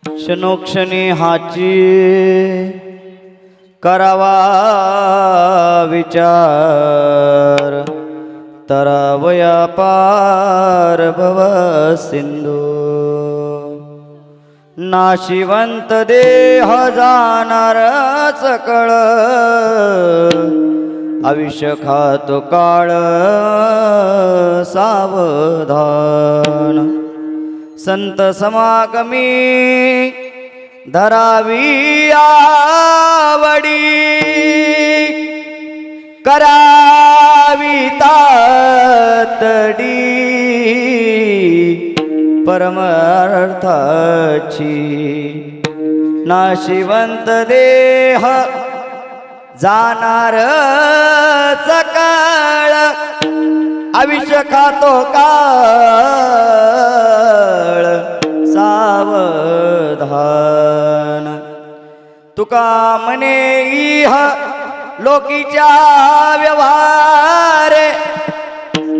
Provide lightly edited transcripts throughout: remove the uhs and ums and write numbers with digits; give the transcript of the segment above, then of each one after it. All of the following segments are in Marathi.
क्षणोक्षणी हाची करावा विचार, तरावया पार भव सिंधू. नाशिवंत देह जाणार सकळ, आयुष्य खातो काळ सावधान. संत समागमी धरावी आवडी, करावी तातडी परमार्थाची. नाशिवंत देह जाणार सकळ, आयुष्य खातो काळ सावधान. तुका म्हणे इह लोकीच्या व्यवहार,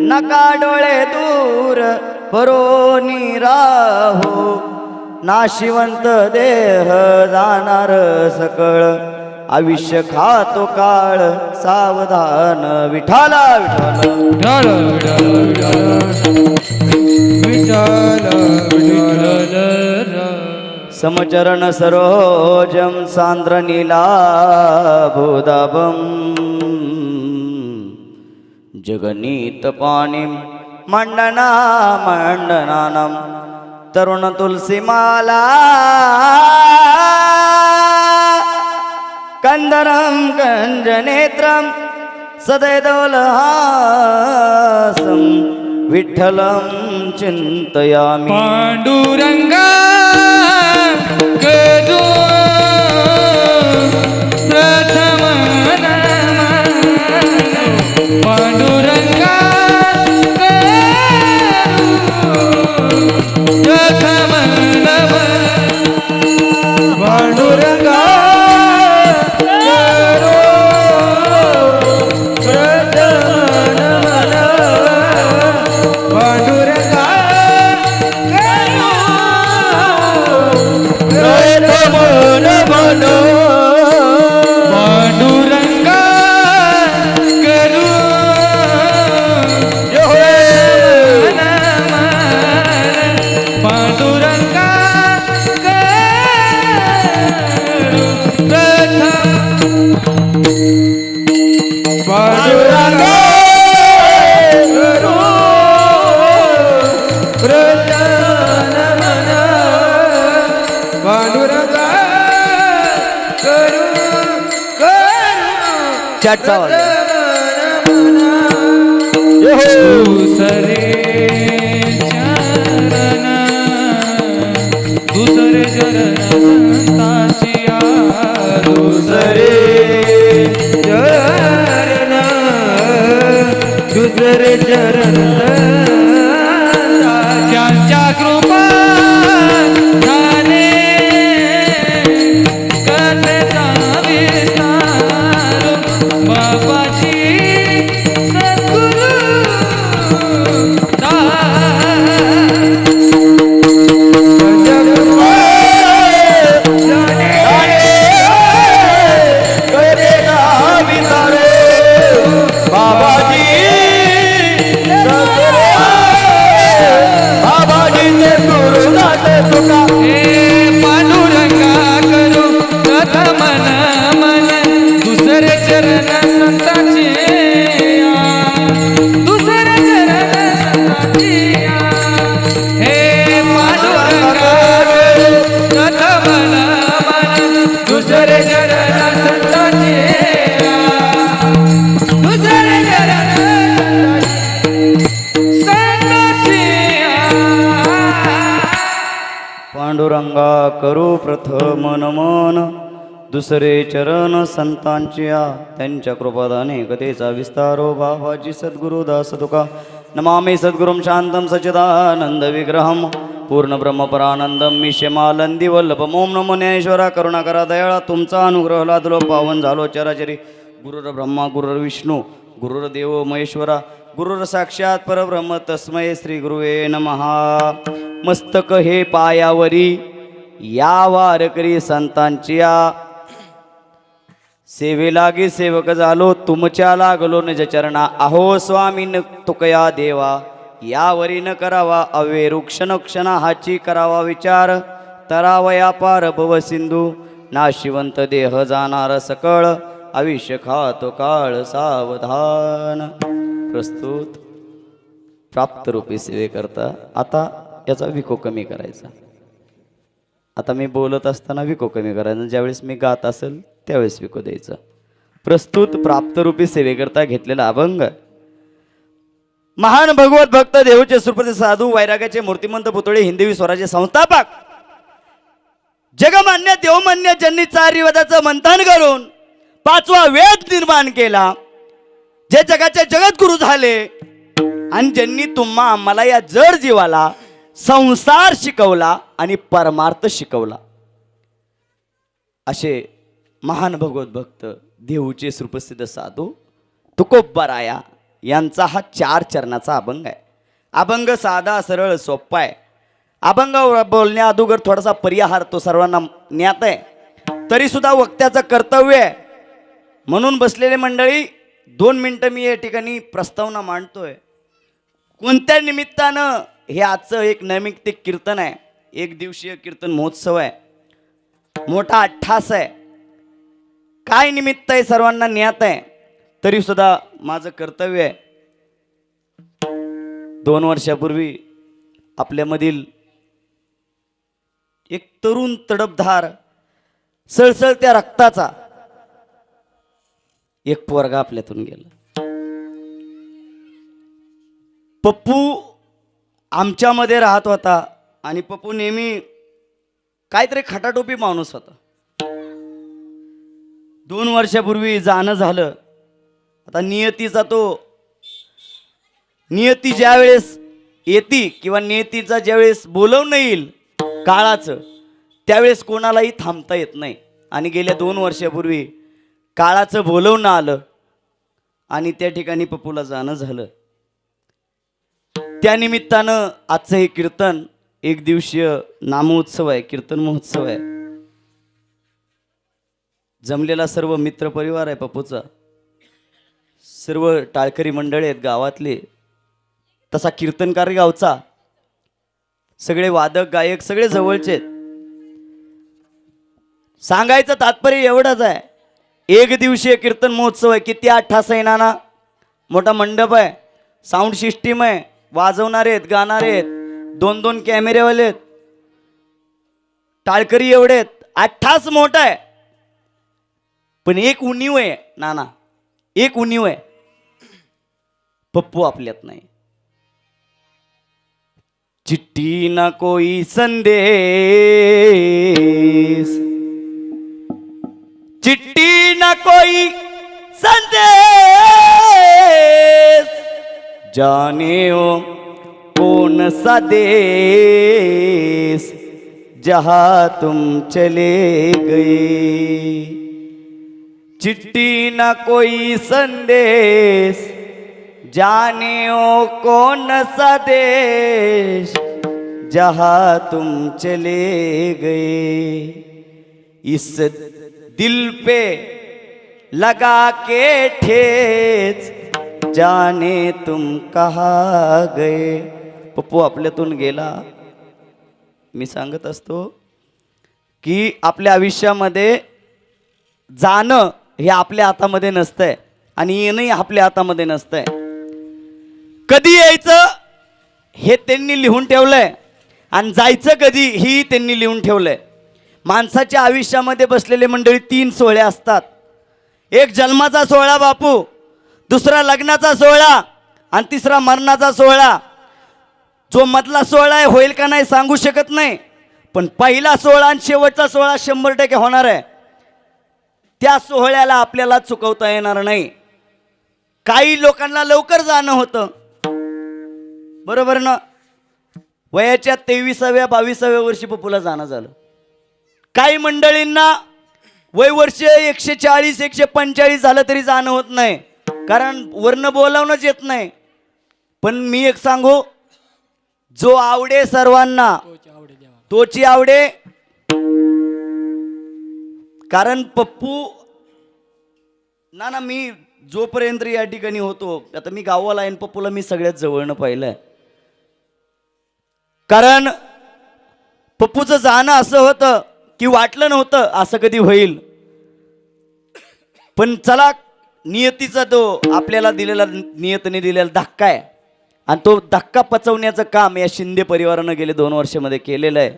नका डोळे दूर परोनी राहो. नाशिवंत देह जाणार सकळ, आयुष्य खातो काळ सावधान. विठाला विठाला समचरण सरोजम सांद्र नीलाभोदाभम, जगनीत पाणिं मंडना मंडनानं, तरुण तुलसीमाला कंदरं कंजनेत्रं सदैदोलहासं, विठ्ठलं चिन्तयामि. पांडुरंगा करो प्रथम नमन, पांडुरंगा करो प्रथम नमन, पांडुरंगा करो प्रथम नमन, पांडुरंगा पांडुरंगा करू पांडुरंगा करू पांडुरंगा करू पांडुरंगा चटचा दुसरे चरण, दुसरे चरण संतांची दुसरे चरण, दुसरे चरण त्यांच्या कृपा झाले कथेचा विस्तार. बाबाची सद्गुरु पांडुरंगा करू प्रथम नमन, दुसरे चरण संतांचे दुसरे चरण संतांचे. हे पांडुरंगा करू प्रथम नमन, दुसरे चरण संतांचे दुसरे चरण संतांचे. पांडुरंगा करू प्रथम नमन, दुसरे चरण संतांच्या. त्यांच्या कृपादाने कथेचा विस्तारो. बाबाजी सद्गुरु दास तुका नमामि सद्गुरुं शांतं सच्चिदानंद विग्रहं, पूर्ण ब्रह्मपरानंदं मिश्यमालंदी वल्लभम्. ओम नमो ज्ञानेश्वरा करुणाकरा दयाळा, तुमचा अनुग्रह लादलो पावन झालो चराचरी. गुरुर ब्रह्मा गुरुर विष्णू गुरुर्देव महेश्वरा, गुरुर साक्षात परब्रह्म, तस्मै श्री गुरुवे नमः. मस्तक हे पायावरी या वारकरी संतांची या सेवे लागे सेवक झालो तुमच्या लागलो निज चरणा अहो स्वामी न तुकया देवा यावरी न करावा अवे क्षण क्षणा हाची करावा विचार तरावया पार भव सिंधू नाशिवंत देह जाणार सकळ आयुष्य खातो काळ सावधान. प्रस्तुत प्राप्त रूपी सेवे करता. आता याचा विको कमी करायचा. आता मी बोलत असताना विको कमी करायचा. ज्यावेळेस मी गात असेल त्यावेळेस विको द्यायचा. प्रस्तुत प्राप्त रूपी सेवेकरता घेतलेला अभंग. महान भगवत भक्त देवचे सुप्रसिद्ध साधू वैराग्याचे मूर्तिमंत पुतळे हिंदवी स्वराज्य संस्थापक जगमान्य देवमान्य ज्यांनी चारिवेदाचं मंथन करून 5वा वेद निर्माण केला, जे जगाचे जगद्गुरु झाले आणि ज्यांनी तुम्हा आम्हाला या जड जीवाला संसार शिकवला आणि परमार्थ शिकवला, असे महान भगवत भक्त देऊचे सुप्रसिद्ध साधू तुकोबाराया यांचा हा 4 चरणाचा अभंग आहे. अभंग साधा सरळ सोपा आहे. अभंग बोलण्या अगोदर थोडासा परिहार तो सर्वांना ज्ञात आहे, तरी सुद्धा वक्त्याचं कर्तव्य आहे म्हणून बसलेले मंडळी 2 मिनिटं मी या ठिकाणी प्रस्तावना मांडतोय. कोणत्या निमित्तानं हे आजचं एक नैमित्तिक कीर्तन आहे, 1 दिवसीय कीर्तन महोत्सव आहे, मोठा अट्ठास आहे. काय निमित्त आहे सर्वांना ज्ञात आहे, तरी सुद्धा माझं कर्तव्य आहे. 2 वर्षापूर्वी आपल्यामधील एक तरुण तडफदार सळसळत्या रक्ताचा एक पोरगा आपल्यातून गेला. पप्पू आमच्यामध्ये राहत होता आणि पप्पू नेहमी काहीतरी खटाटोपी माणूस होता. 2 वर्षापूर्वी जाणं झालं. आता नियतीचा तो नियती ज्या वेळेस येती किंवा नियतीचा ज्यावेळेस बोलवणं येईल काळाचं, त्यावेळेस कोणालाही थांबता येत नाही. आणि गेल्या 2 वर्षापूर्वी काळाचं बोलवणं आलं आणि त्या ठिकाणी पप्पूला जाणं झालं. त्यानिमित्तानं आजचं हे कीर्तन 1 दिवसीय नामोत्सव आहे, कीर्तन महोत्सव आहे. जमलेला सर्व मित्र परिवार आहे पप्पूचा, सर्व टाळकरी मंडळी आहेत गावातले, तसा कीर्तनकार गावचा, सगळे वादक गायक सगळे जवळचे आहेत. सांगायचं तात्पर्य एवढंच आहे, 1 दिवसीय कीर्तन महोत्सव आहे. किती अट्ठास आहे नाना, मोठा मंडप आहे, साऊंड सिस्टीम आहे, वाजवणारे आहेत, गाणारे आहेत, 2-2 कॅमेरेवाले आहेत, टाळकरी एवढे आहेत, अट्ठास मोठा आहे. पण एक उणीव आहे नाना, एक उणीव आहे, पप्पू आपल्यात नाही. चिट्ठी ना कोई संदेश, चिट्ठी ना कोई संदेश, जाने हो कौन सा देश जहाँ तुम चले गए. चिट्ठी ना कोई संदेश, जाने हो कौन सा देश जहाँ तुम चले गए. इस दिल पे लगा के ठेच, जाने तुम कहाँ गए. पप्पू आपल्यातून गेला. मी सांगत असतो की आपल्या आयुष्यामध्ये जाणं हे आपल्या हातामध्ये नसतंय आणि येणंही आपल्या हातामध्ये नसतंय. कधी यायचं हे त्यांनी लिहून ठेवलंय आणि जायचं कधी ही त्यांनी लिहून ठेवलंय. माणसाच्या आयुष्यामध्ये बसलेले मंडळी 3 सोहळे असतात. एक जन्माचा सोहळा बापू, दुसरा लग्नाचा सोहळा आणि तिसरा मरणाचा सोहळा. जो मधला सोहळा आहे होईल का नाही सांगू शकत नाही, पण पहिला सोहळा आणि शेवटचा सोहळा 100% होणार आहे. त्या सोहळ्याला आपल्याला चुकवता येणार नाही. काही लोकांना लवकर जाणं होतं, बरोबर ना. वयाच्या 23व्या-22व्या वर्षी पप्पूला जाणं झालं. काही मंडळींना वय वर्ष 140-145 झालं तरी जाणं होत नाही, कारण वर्ण बोलावणंच येत नाही. पण मी एक सांगू, जो आवडे सर्वांना तोची आवडे कारण पप्पू ना मी जोपर्यंत या ठिकाणी होतो, आता मी गावाला आहे, पप्पूला मी सगळ्यात जवळनं पाहिलंय. कारण पप्पूचं जाणं असं होतं की वाटलं नव्हतं असं कधी होईल, पण चला नियतीचा तो आपल्याला दिलेला, नियतीने दिलेला धक्का आहे आणि तो धक्का पचवण्याचं काम या शिंदे परिवारानं गेले 2 वर्षामध्ये केलेलं आहे.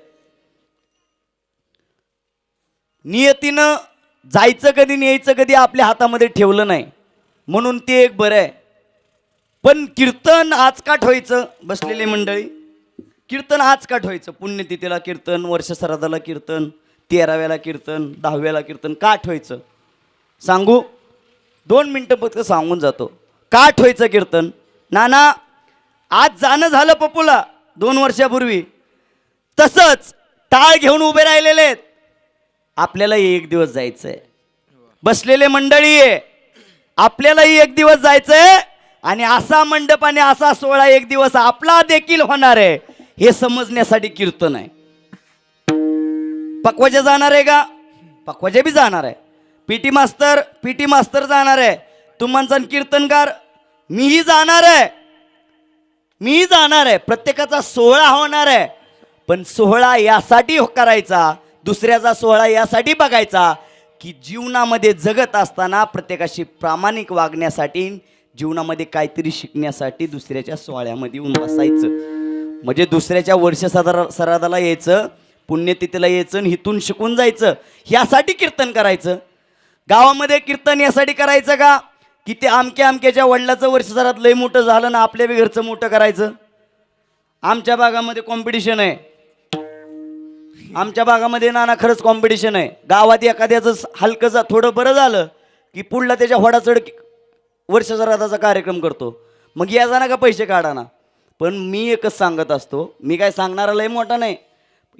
नियतीनं जायचं कधी न्यायचं कधी आपल्या हातामध्ये ठेवलं नाही, म्हणून ते एक बरं आहे. पण कीर्तन आजकाट व्हायचं, बसलेली मंडळी, कीर्तन आजकाट व्हायचं. पुण्यतिथीला कीर्तन, वर्षश्राद्धाला कीर्तन, 13व्याला कीर्तन, 10व्याला कीर्तन का आठवायचं सांगू? 2 मिनटं फक्त सांगून जातो. का आठवायचं कीर्तन? नाना आज जाणं झालं पप्पूला 2 वर्षापूर्वी, तसंच टाळ घेऊन उभे राहिलेले आहेत. आपल्यालाही एक दिवस जायचंय. बसलेले मंडळी आहे, आपल्यालाही एक दिवस जायचंय आणि असा मंडप आणि असा सोहळा एक दिवस आपला देखील होणार आहे हे समजण्यासाठी कीर्तन आहे. पक्वाचे जाणार आहे का? पक्वाचे बी जाणार आहे. पीटी मास्तर जाणार आहे. तुमांचा कीर्तनकार मीही जाणार आहे. प्रत्येकाचा सोहळा होणार आहे. पण सोहळा यासाठी करायचा, दुसऱ्याचा सोहळा यासाठी बघायचा की जीवनामध्ये जगत असताना प्रत्येकाशी प्रामाणिक वागण्यासाठी, जीवनामध्ये काहीतरी शिकण्यासाठी दुसऱ्याच्या सोहळ्यामध्ये येऊन बसायचं. म्हणजे दुसऱ्याच्या वर्षश्राद्धाला यायचं, पुण्यतिथीला यायचं आणि इथून शिकून जायचं. यासाठी कीर्तन करायचं. गावामध्ये कीर्तन यासाठी करायचं का की ते अमक्याच्या वडिलाचं वर्षश्राद्ध लय मोठं झालं ना आपल्या बी घरचं मोठं करायचं. आमच्या भागामध्ये कॉम्पिटिशन आहे. आमच्या भागामध्ये नाना खरंच कॉम्पिटिशन आहे. गावात एखाद्याचं हलकं थोडं बरं झालं की पुढला त्याच्या होडाचढ वर्षश्राद्धाचा कार्यक्रम करतो. मग या जाणार का पैसे काढा ना. पण मी एकच सांगत असतो, मी काय सांगणारा लय मोठा नाही,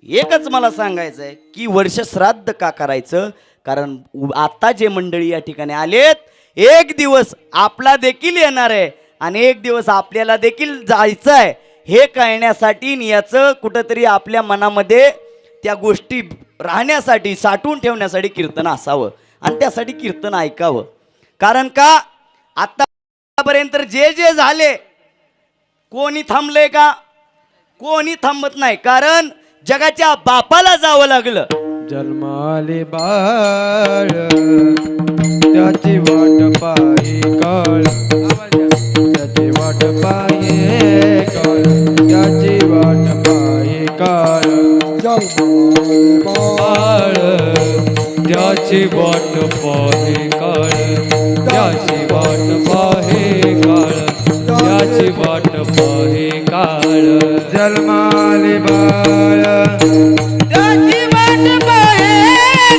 एकच मला सांगायचं आहे की वर्षश्राद्ध का करायचं. कारण आता जे मंडळी या ठिकाणी आलेत, एक दिवस आपला देखील येणार आहे आणि एक दिवस आपल्याला देखील जायचं आहे हे कळण्यासाठी, याचं कुठंतरी आपल्या मनामध्ये त्या गोष्टी राहण्यासाठी, साठवून ठेवण्यासाठी कीर्तन असावं आणि त्यासाठी कीर्तन ऐकावं. कारण का आतापर्यंत जे जे झाले, कोणी थांबले का? कोणी थांबत नाही. कारण जगाच्या बापाला जावं लागलं. जन्माले बाळ त्याची वाट पाहे काळ, त्याची वाट पाहे काळ, त्याची वाट पाहे काळ. बाळ त्याची वाट पाहे काळ, त्याची वाट पाहे काळ, त्याची वाट पाहे काळ. जन्माले बाळ त्याची वाट पाहे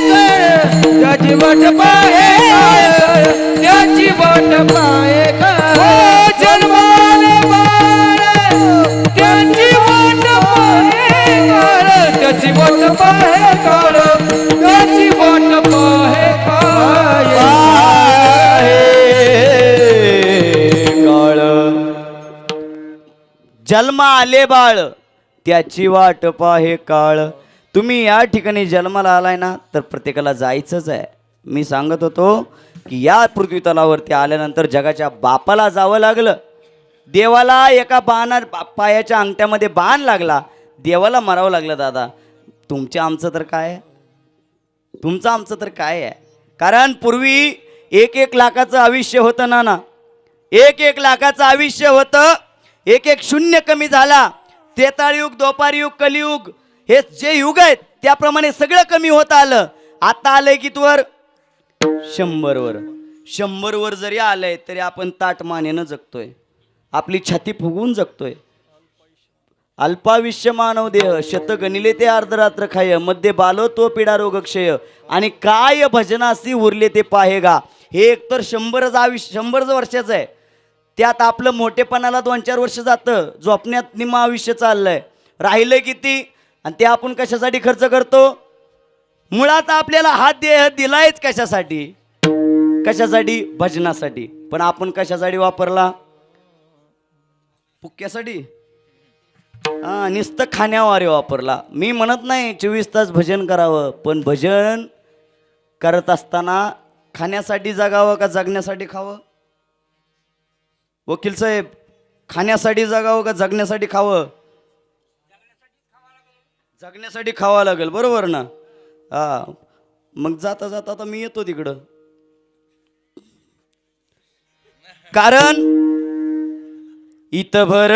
काळ, त्याची वाट पाहे काळ, त्याची वाट पाहे काळ. जन्माले बाळ त्याची वाट पाहे काळ, त्याची वाट पाहे काळ, त्याची वाट पाहे काळ. जन्म आले बाळ त्याची वाट पाहे काळ. तुम्ही या ठिकाणी जन्माला आलाय ना तर प्रत्येकाला जायचंच आहे. मी सांगत होतो की या पृथ्वी तलावरती आल्यानंतर जगाच्या बापाला जावं लागलं. देवाला एका पायाच्या अंगठ्यामध्ये बाण लागला, देवाला मरावं लागलं. दादा तुमचं आमचं तर काय आहे? तुमचं आमचं तर काय आहे? कारण पूर्वी 1-1 लाखाचं आयुष्य होतं ना, 1-1 लाखाचं आयुष्य होतं. 1-1 शून्य कमी झाला. त्रेताळयुग, द्वापारयुग, कलियुग हे जे युग आहेत त्याप्रमाणे सगळं कमी होत आलं. आता आलंय की तूवर 100 वर जरी आलंय तरी आपण ताटमानेनं जगतोय, आपली छाती फुगवून जगतोय. अल्पायुष्य मानव देह, शत गणिले ते अर्धरात्र खाय, मध्ये बालो तो पिडा रोग क्षय, आणि काय भजनासी उरले ते पाहेगा. हे एकतर 100 वर्षाचं आहे. त्यात आपलं मोठेपणाला 2-4 वर्ष जातं, झोपण्यात निम्म आयुष्य चाललंय. राहिलं किती? आणि ते आपण कशासाठी खर्च करतो? मुळात आपल्याला हा देह दिलायच कशासाठी? कशासाठी? भजनासाठी. पण आपण कशासाठी वापरला? पुक्क्यासाठी, नुसतं खाण्यावारे वापरला. मी म्हणत नाही 24 तास भजन करावं, पण भजन करत असताना खाण्यासाठी जगावं का जगण्यासाठी खावं? वकील साहेब, खाण्यासाठी जगावं का जगण्यासाठी खावं? जगण्यासाठी खावं लागेल, बरोबर ना? हा, मग जाता जाता आता मी येतो तिकडं. कारण इतभर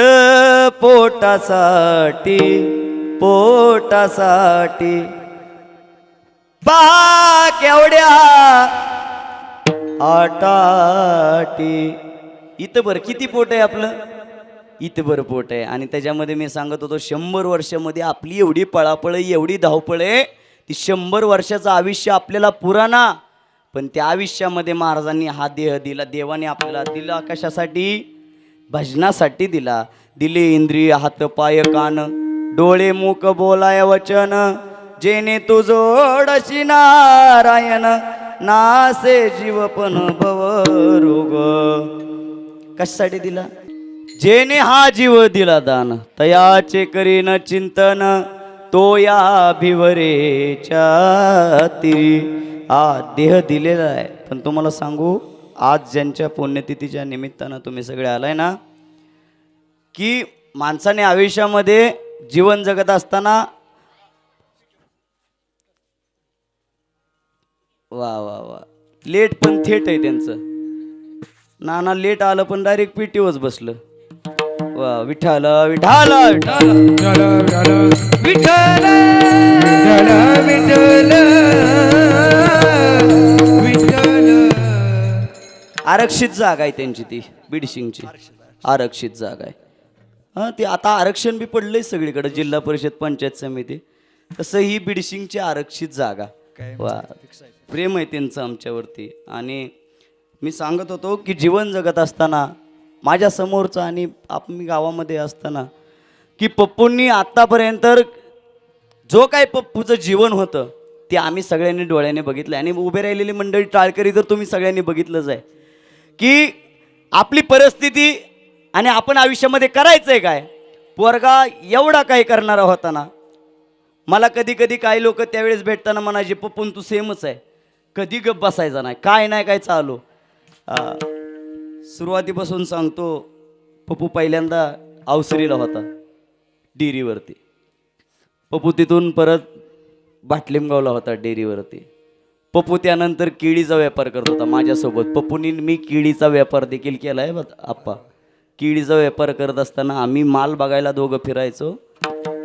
पोटासाठी, पोटासाठी पहा केवढ्या आटाटी. इतभर किती पोट आहे आपलं? इतभर पोट आहे. आणि त्याच्यामध्ये मी सांगत होतो 100 वर्षामध्ये आपली एवढी पळापळ, एवढी धावपळ आहे, ती 100 वर्षाचं आयुष्य आपल्याला पुराणा. पण त्या आयुष्यामध्ये महाराजांनी हा देह दिला, देवाने आपल्याला दिला कशासाठी? भजनासाठी दिला. दिले इंद्रिय हात पाय कान, डोळे मुख बोलाय वचन, जेणे तू जोडशी नारायण, नासे जीवपण भव रोग. कशासाठी दिला? जेने हा जीव दिला दान, तयाचे करीन चिंतन, तो या भिवरेच्या तिरी. हा देह दिलेला आहे. पण तुम्हाला सांगू, आज ज्यांच्या पुण्यतिथीच्या निमित्तानं तुम्ही सगळे आलाय ना, की माणसाने आयुष्यामध्ये जीवन जगत असताना, वा वा वा, लेट पण थेट आहे त्यांचं. नाना लेट आलं पण डायरेक्ट पिटीवच बसलं. वा, विठाल विठाल विठाल विठ्ठल विठ्ठल विठ्ठल. आरक्षित जागा आहे त्यांची, ती बीडशिंगची आरक्षित जागा आहे. हां, ते आता आरक्षण बी पडलंय सगळीकडे, जिल्हा परिषद पंचायत समिती. तसं ही बीडशिंगची आरक्षित जागा. वा, प्रेम आहे त्यांचं आमच्यावरती. आणि मी सांगत होतो की जीवन जगत असताना माझ्या समोरचं आणि मी गावामध्ये असताना की पप्पूंनी आत्तापर्यंत जो काय पप्पूचं जीवन होतं ते आम्ही सगळ्यांनी डोळ्याने बघितलं. आणि उभे राहिलेली मंडळी टाळकरी तर तुम्ही सगळ्यांनी बघितलंच आहे की आपली परिस्थिती आणि आपण आयुष्यामध्ये करायचं आहे काय. पोरगा एवढा काय करणारा होता ना, मला कधी कधी काही लोक त्यावेळेस भेटताना म्हणायचे, पप्पून तू सेमच आहे, कधी गप बसायचा नाही, काय नाही काय चालू. सुरुवातीपासून सांगतो, पप्पू पहिल्यांदा अवसरीला होता डेअरीवरती. पप्पू तिथून परत बाटलिंगावला होता डेअरीवरती. पप्पू त्यानंतर केळीचा व्यापार करत होता माझ्यासोबत. पप्पूनी मी केळीचा व्यापार देखील केला आहे आप्पा. केळीचा व्यापार करत असताना आम्ही माल बघायला दोघं फिरायचो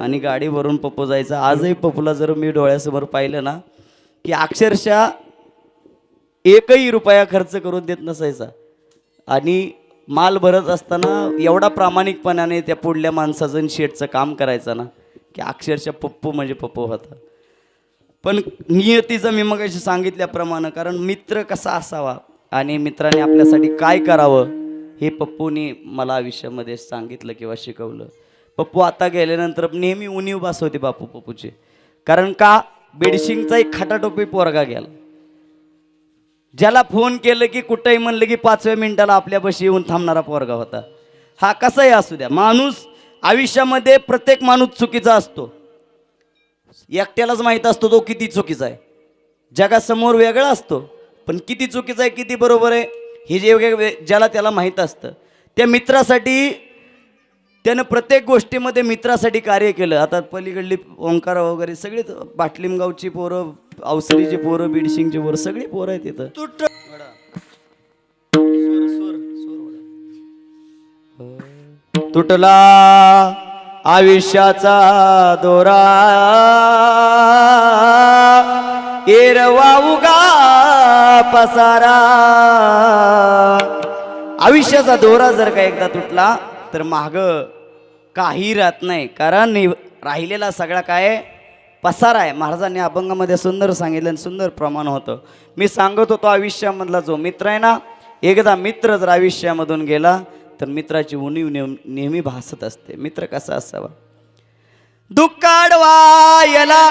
आणि गाडीवरून पप्पू जायचा. आजही पप्पूला जर मी डोळ्यासमोर पाहिलं ना, की अक्षरशः एकही रुपया खर्च करून देत नसायचा. आणि माल भरत असताना एवढा प्रामाणिकपणाने त्या पुढल्या माणसाचं शेटचं काम करायचं ना, की अक्षरशः पप्पू म्हणजे पप्पू होता. पण नियतीचं मी मग सांगितल्याप्रमाणे, कारण मित्र कसा असावा आणि मित्राने आपल्यासाठी काय करावं हे पप्पूने मला आयुष्यामध्ये सांगितलं किंवा शिकवलं. पप्पू आता गेल्यानंतर नेहमी उणीव बसवते बापू पप्पूचे. कारण का, बेडशिंगचा एक खटाटोपी पोरगा गेला, ज्याला फोन केलं की कुठंही म्हणलं की 5व्या मिनिटाला आपल्यापाशी येऊन थांबणारा पोरगा होता. हा कसाही असू द्या, माणूस आयुष्यामध्ये प्रत्येक माणूस चुकीचा असतो. एकट्यालाच माहीत असतो तो किती चुकीचा आहे. जगासमोर वेगळा असतो, पण किती चुकीचा आहे किती बरोबर आहे हे जे ज्याला त्याला माहीत असतं. त्या मित्रासाठी त्यानं प्रत्येक गोष्टीमध्ये मित्रासाठी कार्य केलं. आता पलीकडली ओंकार वगैरे सगळे बाटलिमगावची पोरं, अवसरीची पोरं, बीडशिंगची पोरं, सगळी पोरं आहेत तिथं. तुटला आयुष्याचा दोरा, एरवा उगा पसारा. आयुष्याचा दोरा जर का एकदा तुटला तर माग काही राहत नाही. कारण राहिलेला सगळा काय पसारा आहे. महाराजांनी अभंगामध्ये सुंदर सांगितलं आणि सुंदर प्रमाण होतं. मी सांगत होतो, आयुष्यामधला जो मित्र आहे ना, एकदा मित्र जर आयुष्यामधून गेला तर मित्राची उणीव नेहमी भासत असते. मित्र कसा असावा? दुःखाडवा याला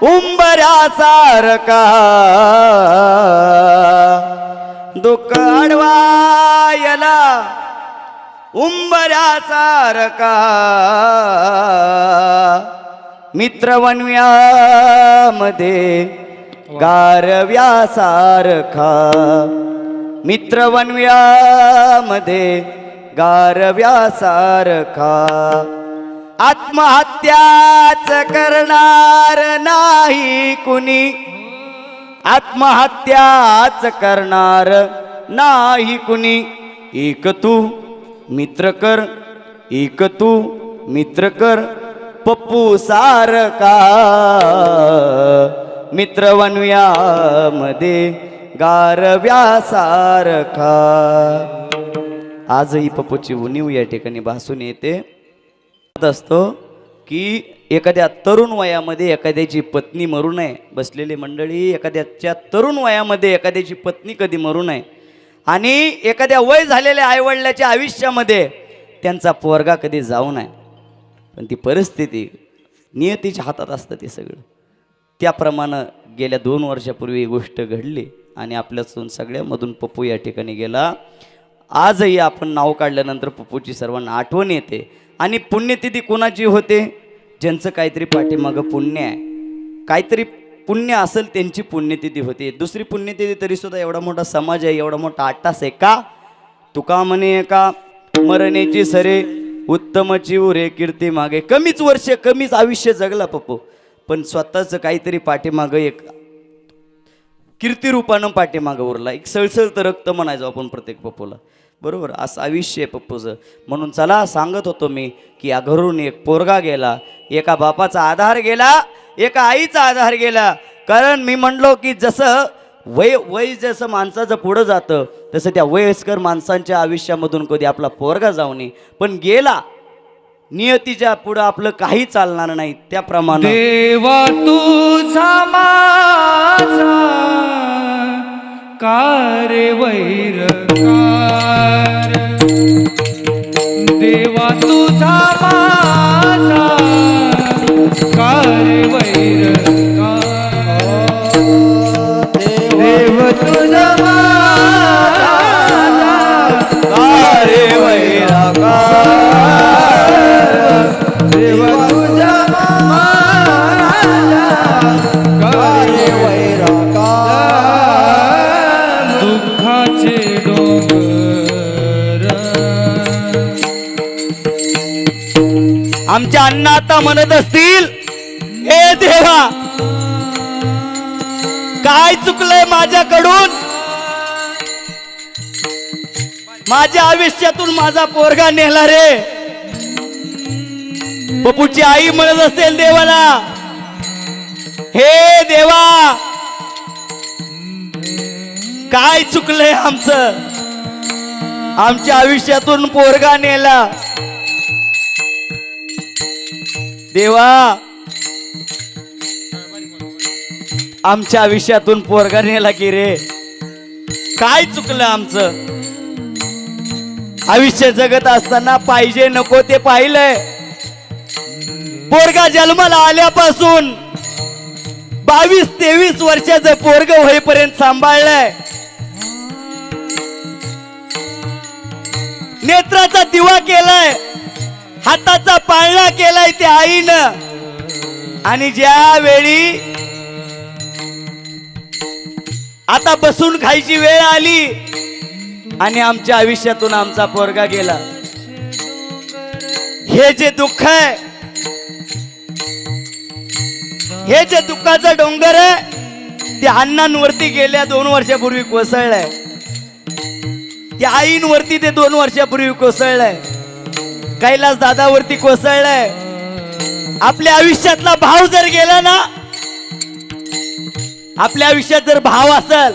उंबऱ्यासारखा, दुःख अडवा याला उंबऱ्यासारखा, मित्र वनव्यामध्ये गारव्यासारखा मित्र वनव्यामध्ये गारव्यासारखा आत्महत्याच करणार नाही कुणी आत्महत्याच करणार नाही कुणी एक तू मित्र कर एक तू मित्र कर पप्पू सारखा मित्र वनव्यामध्ये गारव्यासारखा आजही पप्पूची उणीव या ठिकाणी भासून येते असतो की एखाद्या तरुण वयामध्ये एखाद्याची पत्नी मरू नये बसलेली मंडळी एखाद्याच्या तरुण वयामध्ये एखाद्याची पत्नी कधी मरू नये आणि एखाद्या वय झालेल्या आईवडिलाच्या आयुष्यामध्ये त्यांचा पोरगा कधी जाऊ नये पण ती परिस्थिती नियतीच्या हातात असतं ते सगळं त्याप्रमाणे गेल्या 2 वर्षापूर्वी ही गोष्ट घडली आणि आपल्यातून सगळ्यामधून पप्पू या ठिकाणी गेला आजही आपण नाव काढल्यानंतर पप्पूची सर्वांना आठवण येते आणि पुण्यतिथी कोणाची होते ज्यांचं काहीतरी पाठीमागं पुण्य आहे काहीतरी पुण्य असेल त्यांची पुण्यतिथी होते दुसरी पुण्यतिथी तरीसुद्धा एवढा मोठा समाज आहे एवढा मोठा आटास आहे का तुका म्हणे का मरणेची सरे उत्तमची उरे कीर्ती मागे कमीच वर्ष कमीच आयुष्य जगला पप्पू पण स्वतःचं काहीतरी पाठीमागं एक कीर्तिरूपानं पाठीमागं उरला एक सळसळतं रक्त म्हणायचं आपण प्रत्येक पप्पूला बरोबर असं आयुष्य आहे पप्पूचं म्हणून चला सांगत होतो मी की या घरून एक पोरगा गेला एका बापाचा आधार गेला एका आईचा आधार गेला कारण मी म्हणलो की जसं वय जसं माणसाचं पुढं जातं तसं त्या वयस्कर माणसांच्या आयुष्यामधून कधी आपला पोरगा जाऊ नये पण गेला नियतीच्या पुढं आपलं काही चालणार नाही त्याप्रमाणे देवा तुझा माझा कारे वैरकार देवा तुझा माझा कारे वैरकार देव तुझा माझा कारे वैराकार देव तुझा माझा कारे वैराकार दुःखाचे डोंगर आमच्या अण्णा आता म्हणत असतील हे देवा काय चुकलंय माझ्याकडून माझ्या आयुष्यातून माझा पोरगा नेला रे पप्पूची आई म्हणत असेल देवाला हे देवा काय चुकलंय आमचं आमच्या आयुष्यातून पोरगा नेला देवा आमच्या आयुष्यातून पोरगा नेला की रे काय चुकलं आमचं आयुष्य जगत असताना पाहिजे नको ते पाहिलंय पोरगा जन्माला आल्यापासून 22-23 वर्षाचं पोरग होईपर्यंत सांभाळलंय नेत्राचा दिवा केलाय हाताचा पाळणा केलाय त्या आईनं आणि ज्यावेळी आता बसून खायची वेळ आली आणि आमच्या आयुष्यातून आमचा पोरगा गेला हे जे दुःख आहे हे जे दुःखाचं डोंगर आहे त्या अण्णांवरती गेल्या 2 वर्षापूर्वी कोसळलंय त्या आईंवरती ते 2 वर्षापूर्वी कोसळलंय कैलास दादावरती कोसळलंय आपल्या आयुष्यातला भाव जर गेला ना आपल्या आयुष्यात जर भाव असेल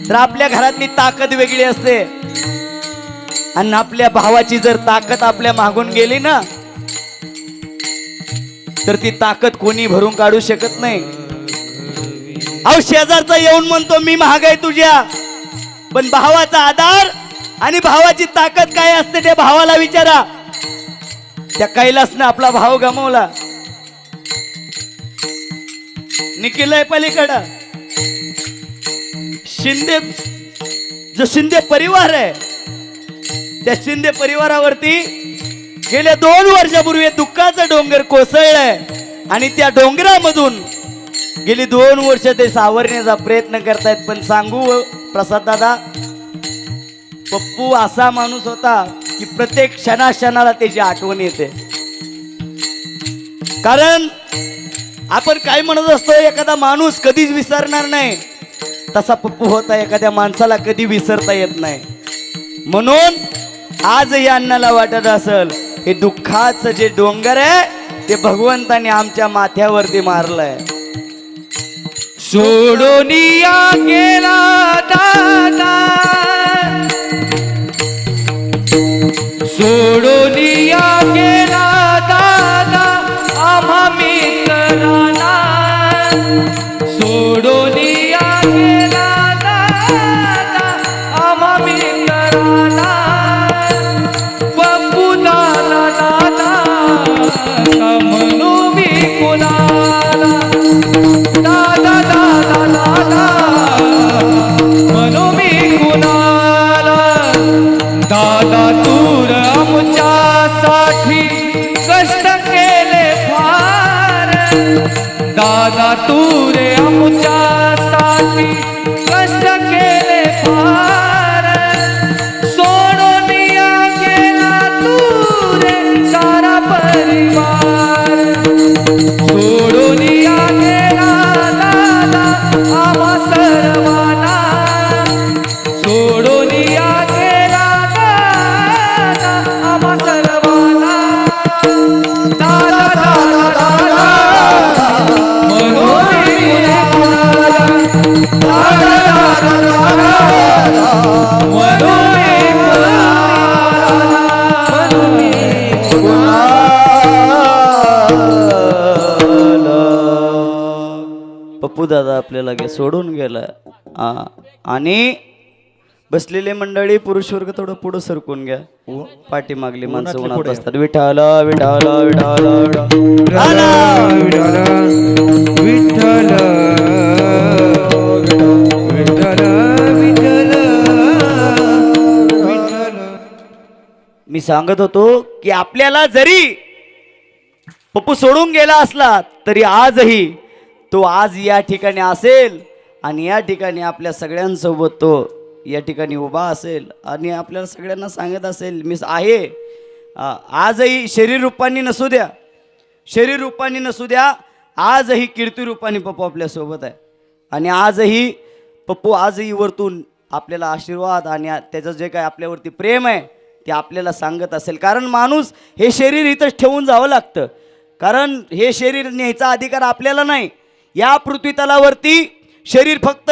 तर आपल्या घरातली ताकद वेगळी असते आणि आपल्या भावाची जर ताकद आपल्या मागून गेली ना तर ती ताकद कोणी भरून काढू शकत नाही अहो शेजारचा येऊन म्हणतो मी महाग आहे तुझ्या पण भावाचा आधार आणि भावाची ताकद काय असते त्या भावाला विचारा त्या कैलासने आपला भाव गमावला निखिलय पलीकडं शिंदे जो शिंदे परिवार आहे त्या शिंदे परिवारावरती गेल्या 2 वर्षापूर्वी दुःखाचा डोंगर कोसळलाय आणि त्या डोंगरामधून गेली 2 वर्ष ते सावरण्याचा प्रयत्न करतायत. पण सांगू प्रसाद दादा, पप्पू असा माणूस होता की प्रत्येक क्षणाला त्याची आठवण येते. कारण आपण काय म्हणत असतो, एखादा माणूस कधीच विसरणार नाही, तसा पप्पू होता. एखाद्या माणसाला कधी विसरता येत नाही. म्हणून आजही अण्णाला वाटत असेल हे दुःखाचं जे डोंगर आहे ते भगवंताने आमच्या माथ्यावरती मारलंय. सोडून या गेला दादा, सोडून या गेला दादा आम्हा मित्रांना, सोडून या गेला दादा आम्हा मित्रांना. पप्पू दादा दादा का म्हणू मी कुणाला, दादा दादा दादा म्हणू मी कुणाला. दादा तूर आमच्यासाठी कष्ट केले फार, दादा तूर आमच्यासाठी कष्ट केले फार. सोडून या गेला तूरे सारा परिवार, सोडून या गेला दादा आम्हा सर्वांना, सोडून या गेला दादा आम्हा सर्वांना. दादा दादा दादा म्हणून मी कुणाला, दादा दादा दादा म्हणून मी कुणाला, म्हणून मी पप्पू दादा आपल्याला सोडून गेला. आणि बसलेले मंडळी, पुरुष वर्ग थोडं पुढं सरकून घ्या. पाठीमागली माणसं उन्हात असतात. विठाला विठाला विठाला विठाला विठ्ठल विठ्ठल विठ्ठल विठ्ठल. मी सांगत होतो की आपल्याला जरी पप्पू सोडून गेला असला तरी आजही तो आज या ठिकाणी असेल आणि या ठिकाणी आपल्या सगळ्यांसोबत तो या ठिकाणी उभा असेल आणि आपल्याला सगळ्यांना सांगत असेल मी आहे. आजही शरीर रूपाने नसू द्या, शरीर रूपाने नसू द्या, आजही कीर्ती रूपाने पप्पू आपल्यासोबत आहे. आणि आजही पप्पू आजही वरतून आपल्याला आशीर्वाद आणि त्याचं जे काय आपल्यावरती प्रेम आहे ते आपल्याला सांगत असेल. कारण माणूस हे शरीर इथंच ठेवून जावं लागतं. कारण हे शरीर न्यायचा अधिकार आपल्याला नाही. या पृथ्वीतलावरती शरीर फक्त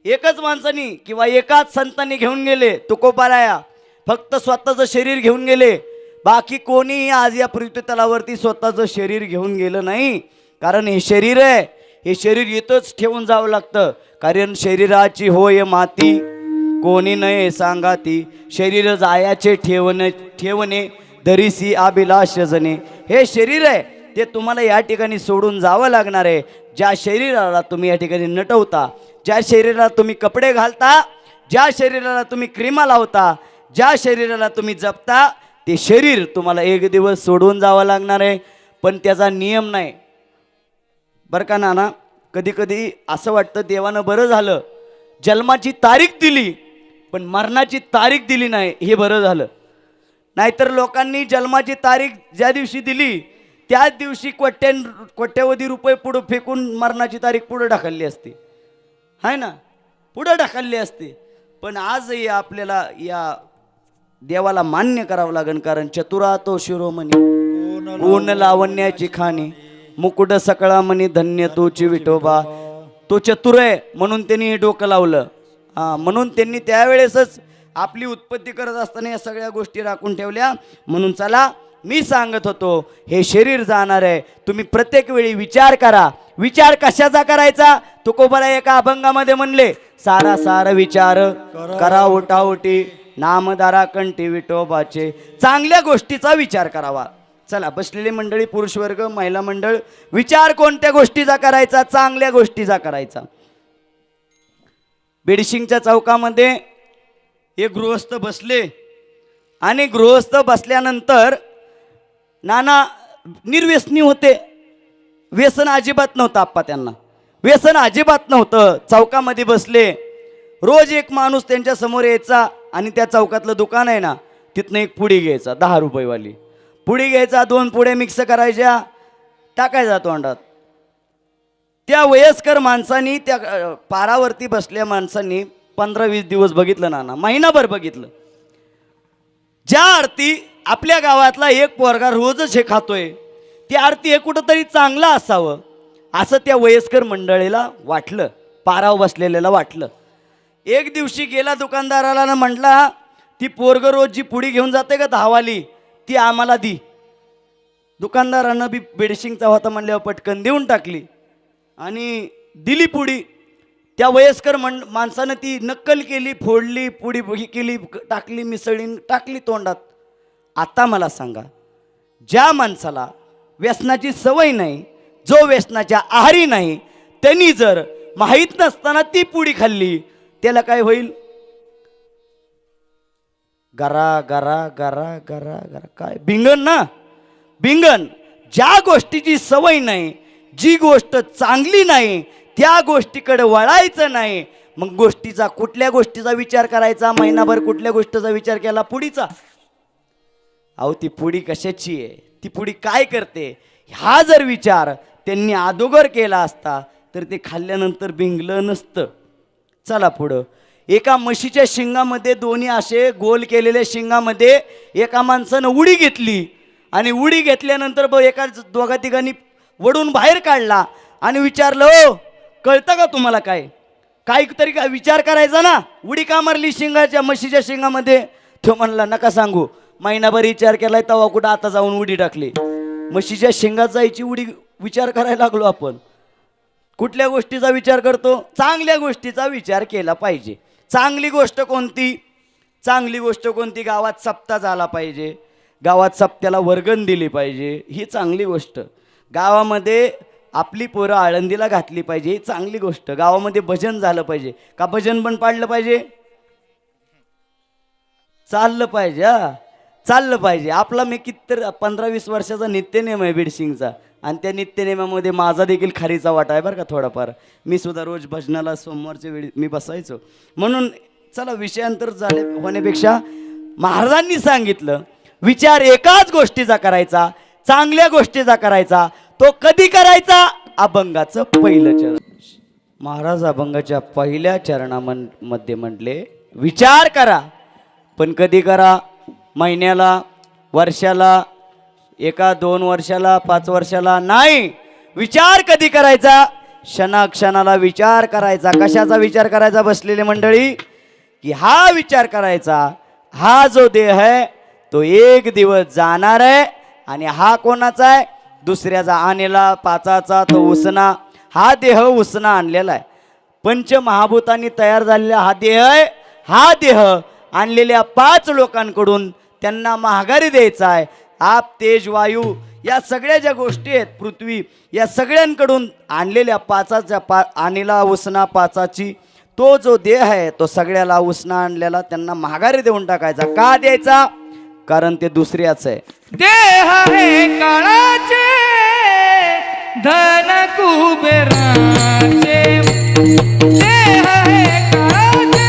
एकच माणसानी किंवा एकाच संतांनी घेऊन गेले. तुकोबाराया फक्त स्वतःचं शरीर घेऊन गेले. बाकी कोणीही आज या पृथ्वीतलावरती स्वतःचं शरीर घेऊन गेलं नाही. कारण हे शरीर आहे, हे शरीर इथंच ठेवून जावं लागतं. कारण शरीराची होय माती कोणी नये सांगाती, शरीर जायाचे ठेवणे धरीसी अभिलाष जने. हे शरीर आहे ते तुम्हाला या ठिकाणी सोडून जावं लागणार आहे. ज्या शरीराला तुम्ही या ठिकाणी नटवता, ज्या शरीराला तुम्ही कपडे घालता, ज्या शरीराला तुम्ही क्रीमा लावता, ज्या शरीराला तुम्ही जपता, ते शरीर तुम्हाला एक दिवस सोडून जावं लागणार आहे. पण त्याचा नियम नाही बरं का नाना. कधी कधी असं वाटतं देवानं बरं झालं जन्माची तारीख दिली पण मरणाची तारीख दिली नाही, हे बरं झालं. नाहीतर लोकांनी जन्माची तारीख ज्या दिवशी दिली त्याच दिवशी कोट्यवधी रुपये पुढं फेकून मरणाची तारीख पुढं ढकलली असती, आहे ना, पुढं ढकलली असती. पण आजही आपल्याला या देवाला मान्य करावं लागेल. कारण चतुरा तो शिरोमणी गुण लावण्याची खाणी, मुकुट सकळा मनी धन्य तोची विठोबा. तो चतुर आहे म्हणून त्यांनी हे डोकं लावलं. म्हणून त्यांनी त्यावेळेसच आपली उत्पत्ती करत असताना या सगळ्या गोष्टी राखून ठेवल्या. म्हणून चला मी सांगत होतो हे शरीर जाणार आहे. तुम्ही प्रत्येक वेळी विचार करा. विचार कशाचा करायचा? तुकोबाला एका अभंगामध्ये म्हणले, सारा सार विचार करा ओटाओटी नामदारा कंठी विठोबाचे. चांगल्या गोष्टीचा विचार करावा. चला बसलेली मंडळी, पुरुष वर्ग, महिला मंडळ, विचार कोणत्या गोष्टीचा करायचा? चांगल्या गोष्टीचा करायचा. बेडशिंगच्या चौकामध्ये एक गृहस्थ बसले आणि गृहस्थ बसल्यानंतर नाना निर्व्यसनी होते. व्यसन अजिबात नव्हतं आप्पा त्यांना, व्यसन अजिबात नव्हतं. चौकामध्ये बसले, रोज एक माणूस त्यांच्या समोर यायचा आणि त्या चौकातलं दुकान आहे ना तिथनं एक पुडी घ्यायचा, 10 रुपयेवाली पुडी घ्यायचा, 2 पुड्या मिक्स करायच्या, टाकायचा तोंडात. त्या वयस्कर माणसांनी, त्या पारावरती बसल्या माणसांनी 15-20 दिवस बघितलं ना, महिनाभर बघितलं. ज्या अर्थी आपल्या गावातला एक पोरगा रोजच हे खातोय, ती अर्थी हे कुठंतरी चांगलं असावं असं त्या वयस्कर मंडळीला वाटलं, पारावर बसलेल्याला वाटलं. एक दिवशी गेला दुकानदाराला ना म्हटला, ती पोरग रोज जी पुडी घेऊन जाते का 10 वाली ती आम्हाला दी. दुकानदारानं बी बेडशिंगचा होता म्हणल्यावर पटकन देऊन टाकली आणि दिली पुडी. त्या वयस्कर माणसानं ती नक्कल केली, फोडली, पुडी केली, टाकली, मिसळी, टाकली तोंडात. आता मला सांगा, ज्या माणसाला व्यसनाची सवय नाही, जो व्यसनाच्या आहारी नाही, त्यांनी जर माहीत नसताना ती पुडी खाल्ली, त्याला काय होईल? गरा गरा गरा गरा गरा, काय भिंगण ना, भिंगण. ज्या गोष्टीची सवय नाही, जी गोष्ट चांगली नाही, त्या गोष्टीकडे वळायचं नाही. मग कुठल्या गोष्टीचा विचार करायचा? महिनाभर कुठल्या गोष्टीचा विचार केला? पुडीचा. अहो ती पुडी कशाची आहे, ती पुडी काय करते, हा जर विचार त्यांनी अगोदर केला असता तर ते खाल्ल्यानंतर भिंगलं नसतं. चला पुढं. एका म्हशीच्या शिंगामध्ये, दोन्ही असे गोल केलेल्या शिंगामध्ये एका माणसानं उडी घेतली आणि उडी घेतल्यानंतर एका दोघा तिघांनी वडून बाहेर काढला आणि विचारलं, हो कळतं का तुम्हाला काय? काहीतरी काय विचार करायचा ना, उडी का मारली शिंगाच्या, म्हशीच्या शिंगामध्ये? तो म्हणला, नका सांगू, महिनाभर विचार केलाय, तवा कुठं आता जाऊन उडी टाकली. म्हशीच्या शिंगात जायची उडी विचार करायला लागलो आपण. कुठल्या गोष्टीचा विचार करतो? चांगल्या गोष्टीचा विचार केला पाहिजे. चांगली गोष्ट कोणती? चांगली गोष्ट कोणती? गावात सप्ताह झाला पाहिजे, गावात सप्त्याला वर्गण दिली पाहिजे, ही चांगली गोष्ट. गावामध्ये आपली पोरं आळंदीला घातली पाहिजे, ही चांगली गोष्ट. गावामध्ये भजन झालं पाहिजे का? भजन पण पाडलं पाहिजे, चाललं पाहिजे, चाललं पाहिजे. आपला मी कितीतर 15-20 वर्षाचा नित्यनेम आहे बीडसिंगचा, आणि त्या नित्यनेमामध्ये माझा देखील खारीचा वाटा आहे बरं का थोडाफार. मी सुद्धा रोज भजनाला सोमवारच्या वेळी मी बसायचो. म्हणून चला विषयांतर झाले होण्यापेक्षा महाराजांनी सांगितलं, विचार एकाच गोष्टीचा करायचा, चांगल्या गोष्टीचा करायचा. तो कधी करायचा? अभंगाचं पहिलं चरण. महाराज अभंगाच्या पहिल्या चरणामध्ये म्हटले, विचार करा, पण कधी करा? महिन्याला, वर्षाला, 1-2 वर्षाला, 5 वर्षाला नाही. विचार कधी करायचा? क्षणाक्षणाला विचार करायचा. कशाचा विचार करायचा बसलेले मंडळी? की हा विचार करायचा, हा जो देह आहे तो एक दिवस जाणार आहे, आणि हा कोणाचा आहे? दुसऱ्याचा आणलेला, पाचाचा, तो उसना. हा देह उसना आणलेला आहे. पंचमहाभूतांनी तयार झालेला हा देह आहे. हा देह आणलेल्या 5 लोकांकडून त्यांना महागारी द्यायचा आहे. आप, तेज, वायू या सगळ्या ज्या गोष्टी आहेत, पृथ्वी, या सगळ्यांकडून आणलेल्या आणलेला उसना, पाचाची, तो जो देह आहे तो सगळ्याला उसना आणलेला त्यांना महागारी देऊन टाकायचा. का द्यायचा? कारण ते दुसऱ्याच आहे. देह हे काळाचे, धन कुबेराचे. देह हे काळाचे,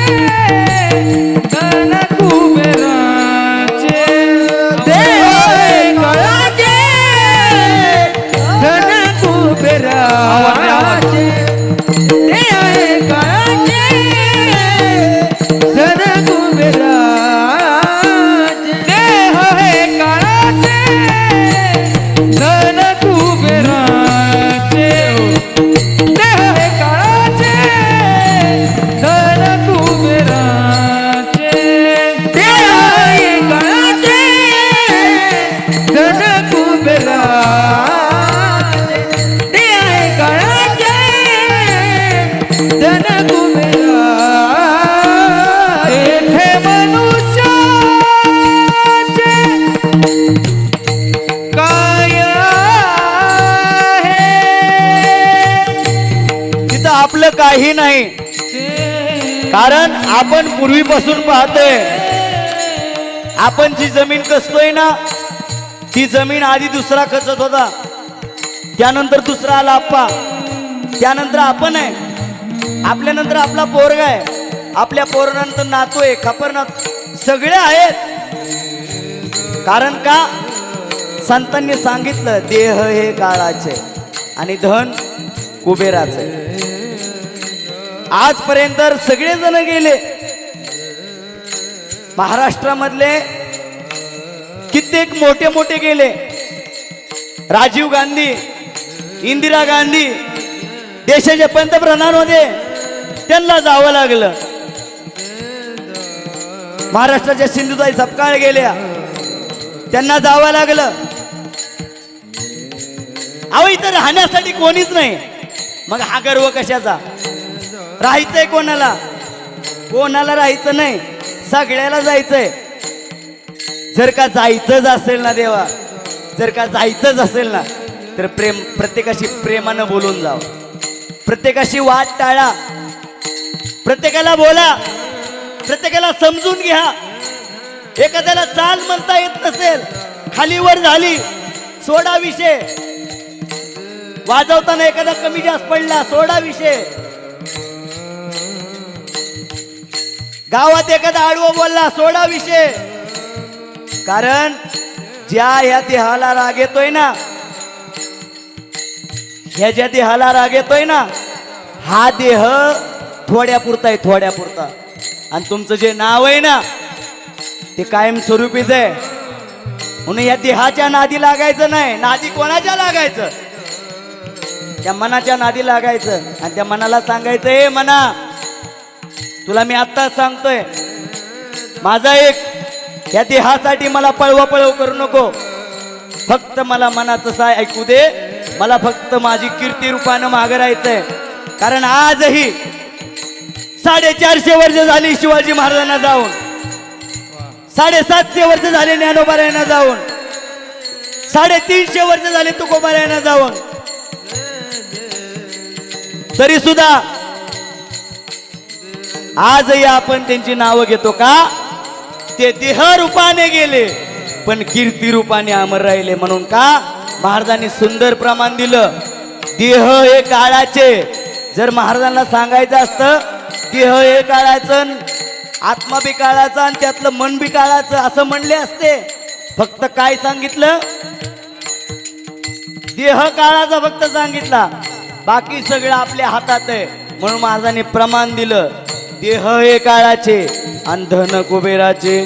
धन कुबेराचे. देह हे काळाचे, धन कुबेराचे. देह हे काळाचे, धन कुबेराचे. देह हे काळाचे, धन कुबेराचे. देह हे काळाचे, धन कुबेराचे. देह हे काळाचे, धन कुबेराचे. देह हे काळाचे, धन कुबेराचे. येथे मनुष्याचे काय आहे? तिथं आपलं काही नाही. कारण आपण पूर्वीपासून पाहतोय, आपण जी जमीन कसतोय ना, ती जमीन आधी दुसरा खचत होता. त्यानंतर दुसरा आला आप्पा, त्यानंतर आपण आहे, आपल्यानंतर आपला पोरगा आहे, आपल्या पोरानंतर नातू आहे, खपर नातू, सगळे आहेत. कारण का संतांनी सांगितलं देह हे काळाचे आणि धन कुबेराचे. आजपर्यंत सगळेजण गेले. महाराष्ट्रामधले कित्येक मोठे मोठे गेले. राजीव गांधी, इंदिरा गांधी देशाचे पंतप्रधान होते, त्यांना जावं लागलं. महाराष्ट्राच्या सिंधुताई सपकाळ गेल्या, त्यांना जावं लागलं. अहो इथं राहण्यासाठी कोणीच नाही, मग हा गर्व कशाचा? राहायचंय कोणाला? कोणाला राहायचं नाही, सगळ्याला जायचंय. जर का जायचंच असेल ना देवा, जर का जायचंच असेल ना, तर प्रत्येकाशी प्रेमानं बोलून जावं, प्रत्येकाशी वाद टाळा, प्रत्येकाला बोला, प्रत्येकाला समजून घ्या. एखाद्याला चाल म्हणता येत नसेल, खाली वर झाली, सोडा विषय. वाजवताना एखादा कमी जास्त पडला, सोडा विषय. गावात एखादा आडवं बोलला, सोडा विषय. कारण ह्या देहाला राग येतोय ना, ह्या देहाला राग येतोय ना, हा देह थोड्या पुरता आहे, थोड्या पुरता. आणि तुमचं जे नाव आहे ना ते कायम स्वरूपीच आहे. म्हणून या देहाच्या नादी लागायचं नाही. नादी कोणाच्या लागायचं? त्या मनाच्या नादी लागायचं. आणि त्या मनाला सांगायचं, हे मना, तुला मी आत्ताच सांगतोय, माझा एक या देहासाठी मला पळव करू नको. फक्त मला मनाचं साय ऐकू दे. मला फक्त माझी कीर्ती रूपानं मागं राहायचंय. कारण आजही 450 वर्ष झाली शिवाजी महाराजांना जाऊन, 750 वर्ष झाले ज्ञानोबारायांना जाऊन, 350 वर्ष झाले तुकोबारायांना जाऊन. तरी सुद्धा आजही आपण त्यांची नावं घेतो का? ते देह रूपाने गेले पण कीर्ती रूपाने अमर राहिले. म्हणून का महाराजांनी सुंदर प्रमाण दिलं, देह हे काळाचे. जर महाराजांना सांगायचं असतं देह हे काळाचं, आत्मा बी काळाचा आणि त्यातलं मन बी काळाचं असं म्हणले असते. फक्त काय सांगितलं? देह काळाचा फक्त सांगितला, बाकी सगळं आपल्या हातात आहे. म्हणून महाराजांनी प्रमाण दिलं, देह हे काळाचे आणि धन कुबेराचे,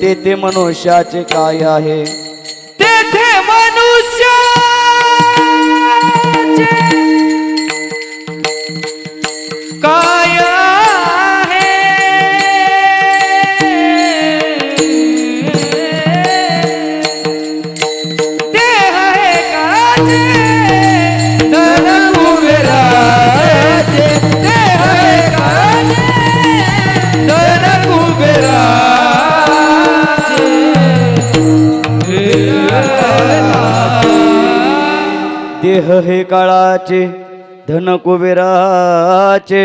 ते मनुष्याचे काय आहे? तेथे मनुष्याचे काय आहे? देह हे काळाचे, धन कुबेराचे. देह हे काळाचे, धन कुबेराचे. देह हे काळाचे, धन कुबेराचे,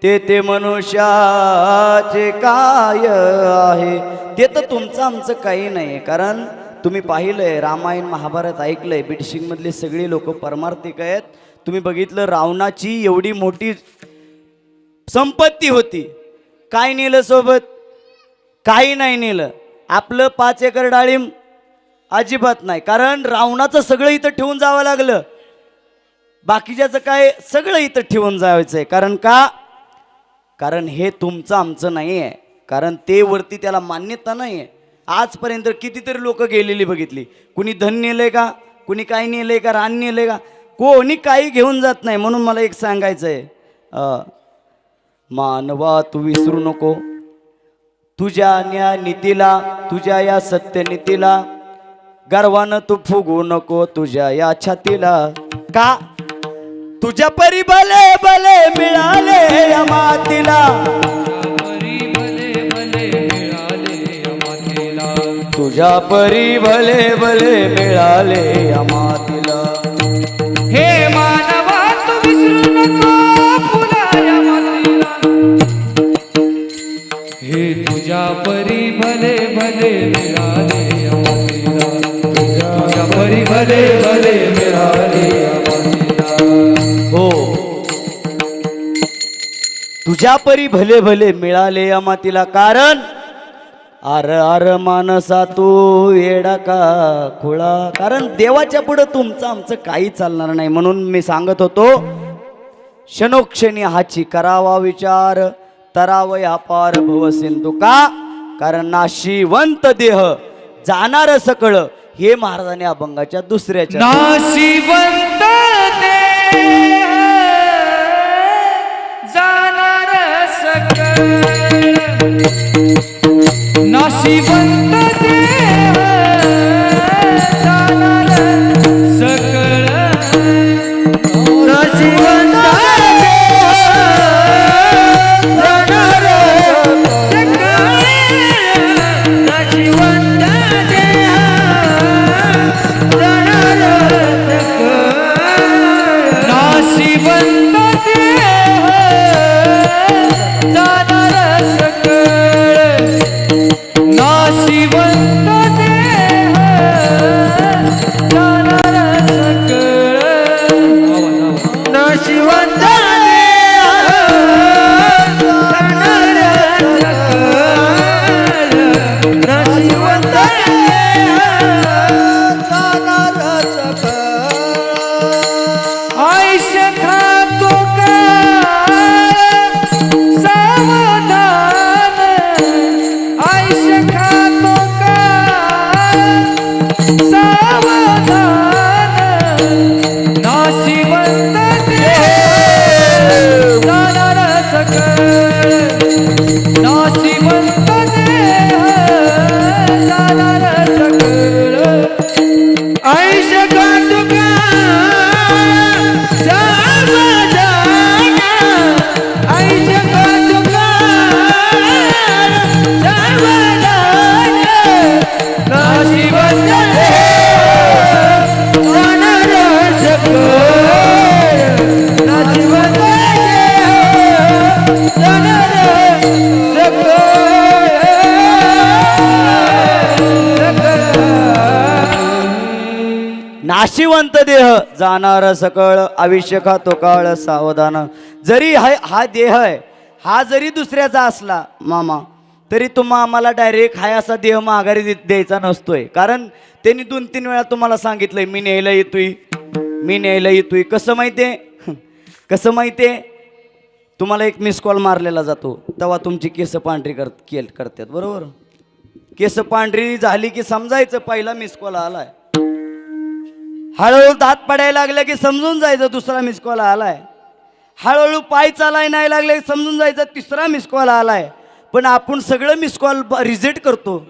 ते मनुष्याचे काय आहे? ते तर तुमचं आमचं काही नाही. कारण तुम्ही पाहिलंय, रामायण महाभारत ऐकलंय, बिडशिंग मधले सगळे लोक परमार्थिक आहेत. तुम्ही बघितलं, रावणाची एवढी मोठी संपत्ती होती, काय नेलं सोबत? काही नाही नेलं. आपलं 5 एकर डाळिंब अजिबात नाही. कारण रावणाचं सगळं इथं ठेवून जावं लागलं, बाकीच्याचं काय सगळं इथं ठेवून जायचंय. कारण का? कारण हे तुमचं आमचं नाही आहे. कारण ते वरती त्याला मान्यता नाही आहे. आजपर्यंत कितीतरी लोक गेलेली बघितली. कुणी धन नेलंय का? कुणी काय नेलंय का? रान नेलंय का? कोणी काही घेऊन जात नाही. म्हणून मला एक सांगायचं आहे, मानवा तू विसरू नको तुझ्या न्याय नीतीला, तुझ्या या सत्यनीतीला. गर्वानं तू फुगू नको तुझ्या या छातीला. का? तुझ्या परी भले भले मिळाले या मातीला, तुझ्या परी भले भले मिळाले या मातीला. हे मानवा तू विसरू नको फुलाया मातीला. हे तुझ्या परी भले भले मिळाले या मातीला. तुझ्या परी भले भले मिळाले तुझ्या परी भले भले मिळाले या मातीला कारण अर अर मानसा तू येडा का खुळा कारण देवाच्या पुढे तुमचं आमचं काही चालणार नाही म्हणून मी सांगत होतो क्षणोक्षणी हाची करावा विचार तरावया पार भव सिंधू का कारण नाशिवंत देह जाणार सकळ हे महाराजांनी अभंगाच्या दुसऱ्याच्या नाशिवंत देह जाणार सकळ नाशिवंत देह जाणार सकळ नाशिवंत नाशिवंत देह जाणार सकळ आयुष्य खातो काळ सावधान जरी हा देह आहे हा जरी दुसऱ्याचा असला मामा तरी तुम्हा आम्हाला डायरेक्ट हा असा देह माघारी द्यायचा नसतोय कारण त्यांनी 2-3 वेळा तुम्हाला सांगितलंय मी न्यायला येतोय कसं माहितीये कसं माहितीये तुम्हाला एक मिस कॉल मारलेला जातो तेव्हा तुमची केस पांढरी करतात बरोबर केस पांढरी झाली की समजायचं पहिला मिस कॉल आलाय हळूहळू दात पडायला लागले की समजून जायचं दुसरा मिस कॉल आलाय हळूहळू पाय चालाय नाही लागले की समजून जायचं तिसरा मिस कॉल आलाय पण आपण सगळं मिस कॉल रिजेक्ट करतो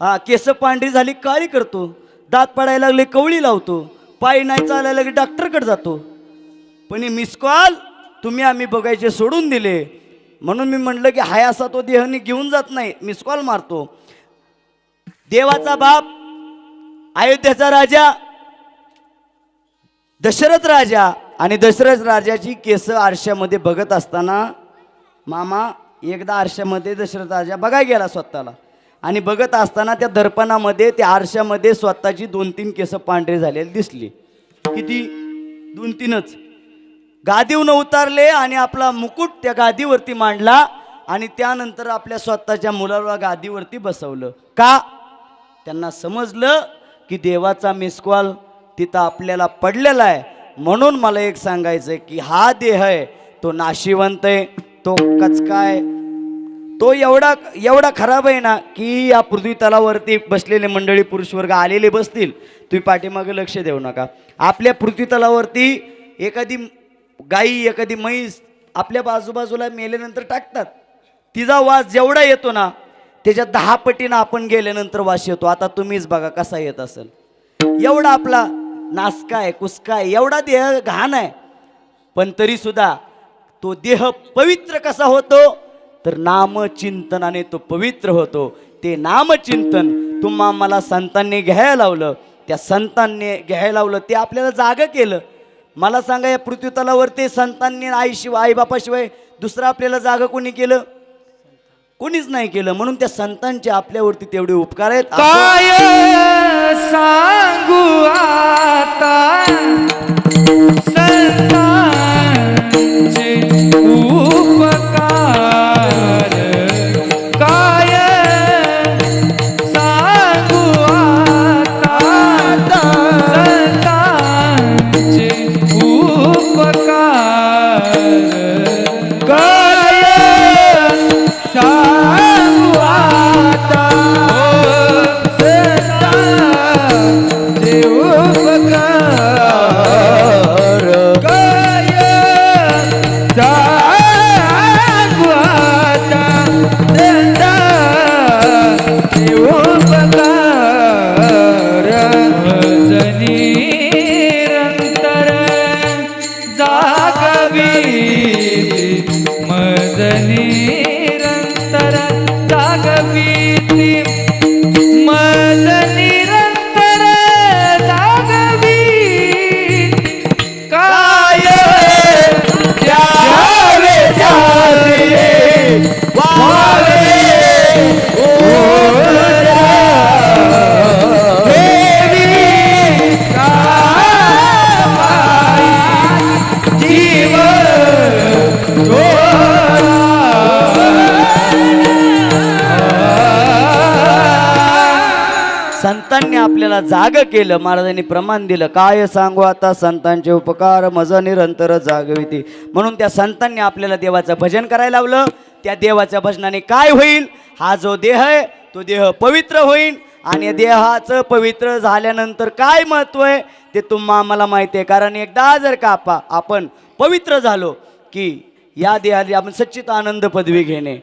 केस पांढरी झाली काळी करतो दात पडायला लागले कवळी लावतो पाय नाही चालायला की डॉक्टरकडे जातो पण हे मिस कॉल तुम्ही आम्ही बघायचे सोडून दिले म्हणून मी म्हटलं की हाय असा तो देहनी घेऊन जात नाही मिस कॉल मारतो देवाचा बाप अयोध्येचा राजा दशरथ राजा आणि दशरथ राजाची केस आरशामध्ये बघत असताना मामा एकदा आरशामध्ये दशरथ राजा बघायला गेला स्वतःला आणि बघत असताना त्या दर्पणामध्ये त्या आरशामध्ये स्वतःची 2-3 केस पांढरे झालेली दिसली किती 2-3च गादीवरून उतारले आणि आपला मुकुट त्या गादीवरती मांडला आणि त्यानंतर आपल्या स्वतःच्या मुलाला गादीवरती बसवलं का त्यांना समजलं की देवाचा मिसकॉल तिथं आपल्याला पडलेला आहे म्हणून मला एक सांगायचं की हा देह आहे तो नाशिवंत आहे तो कचकाय तो एवढा खराब आहे ना की या पृथ्वी तलावरती बसलेले मंडळी पुरुष वर्ग आलेले बसतील तुम्ही पाठीमागे लक्ष देऊ नका आपल्या पृथ्वी तलावरती एखादी गाई एखादी म्हैस आपल्या बाजूबाजूला मेल्यानंतर टाकतात तिचा वास जेवढा येतो ना त्याच्या 10 पटीनं आपण गेल्यानंतर वास येतो आता तुम्हीच बघा कसा येत असेल एवढा आपला नासकाय कुसकाय एवढा देह घाण आहे पण तरी सुद्धा तो देह पवित्र कसा होतो तर नामचिंतनाने तो पवित्र होतो ते नामचिंतन तुम्हा मला संतांनी घ्यायला लावलं त्या संतांनी घ्यायला लावलं ते आपल्याला जागं केलं मला सांगा या पृथ्वी तलावरती संतांनी आई बापाशिवाय दुसरं आपल्याला जागं कोणी केलं कोणीच नाही केलं म्हणून त्या संतांचे आपल्यावरती तेवढे उपकार आहेत काय सांगू आता संतांचे उपकार काय सांगू आता संता देव उपकार काय सांगू आता संता देव उपकार भजनी निरंतर जागवी मज निरंतर जागवी मज निरंतर जागवी काय द्यावे त्याचे वावे ओढ्या देवी कामाई जीव संतांनी आपल्याला जाग केलं, महाराजांनी प्रमाण दिलं. काय सांगू आता संतांचे उपकार मज निरंतर जागविती. म्हणून त्या संतांनी आपल्याला देवाचं भजन करायला लावलं. त्या देवाच्या भजनाने काय होईल? हा जो देह आहे तो देह पवित्र होईल. आणि देहाचं पवित्र झाल्यानंतर काय महत्व आहे ते मला माहिती आहे. कारण एकदा जर का आपण पवित्र झालो की या देहाला आपण सच्चित आनंद पदवी घेणे,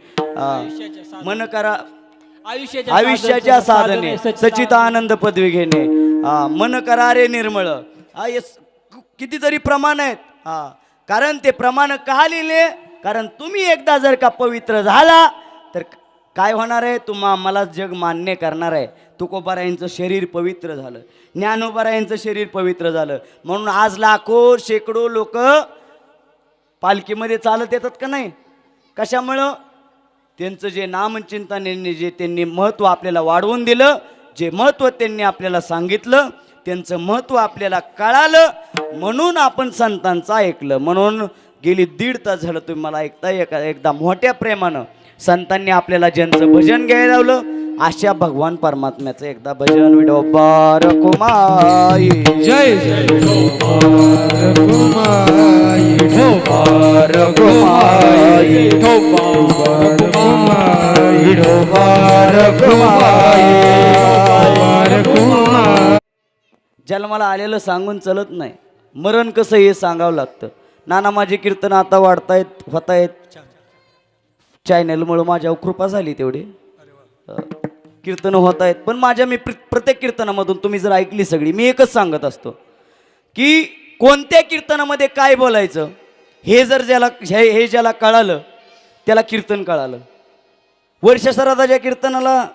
मन करा आयुष्याच्या साधने सच्चित आनंद पदवी घेणे, मन करारे निर्मळ. कितीतरी प्रमाण आहेत. कारण ते प्रमाण का लिहिले? कारण तुम्ही एकदा जर का पवित्र झाला तर काय होणार आहे? मला जग मान्य करणार आहे. तुकोबारायांचं शरीर पवित्र झालं, ज्ञानोबारायांचं शरीर पवित्र झालं. म्हणून आज लाखो शेकडो लोक पालखीमध्ये चालत येतात का नाही? कशामुळं? त्यांचं जे नामचिंतन जे त्यांनी महत्त्व आपल्याला वाढवून दिलं, जे महत्त्व त्यांनी आपल्याला सांगितलं, त्यांचं महत्त्व आपल्याला कळालं, म्हणून आपण संतांचं ऐकलं. म्हणून गेली 1.5 तास झालं तुम्ही मला ऐकताय. एकदा मोठ्या प्रेमानं संतांनी आपल्याला ज्यांचं भजन घ्यायला लावलं, अशा भगवान परमात्म्याचं एकदा भजन. विठोबा रखुमाई जय जय विठोबा रखुमाई विठोबा रखुमाई विठोबा रखुमाई विठोबा रखुमाई. जन्माला आलेलं सांगून चलत नाही, मरण कसं हे सांगावं लागतं. नाना माझे कीर्तन आता वाढतायत, होतायत. चॅनलमुळं माझ्यावर कृपा झाली तेवढी. कीर्तन होत आहेत. पण मी प्रत्येक कीर्तनामधून तुम्ही जर ऐकली सगळी, मी एकच सांगत असतो की कोणत्या कीर्तनामध्ये काय बोलायचं हे जर ज्याला कळालं त्याला कीर्तन कळालं. वर्ष श्राद्धाच्या कीर्तनाला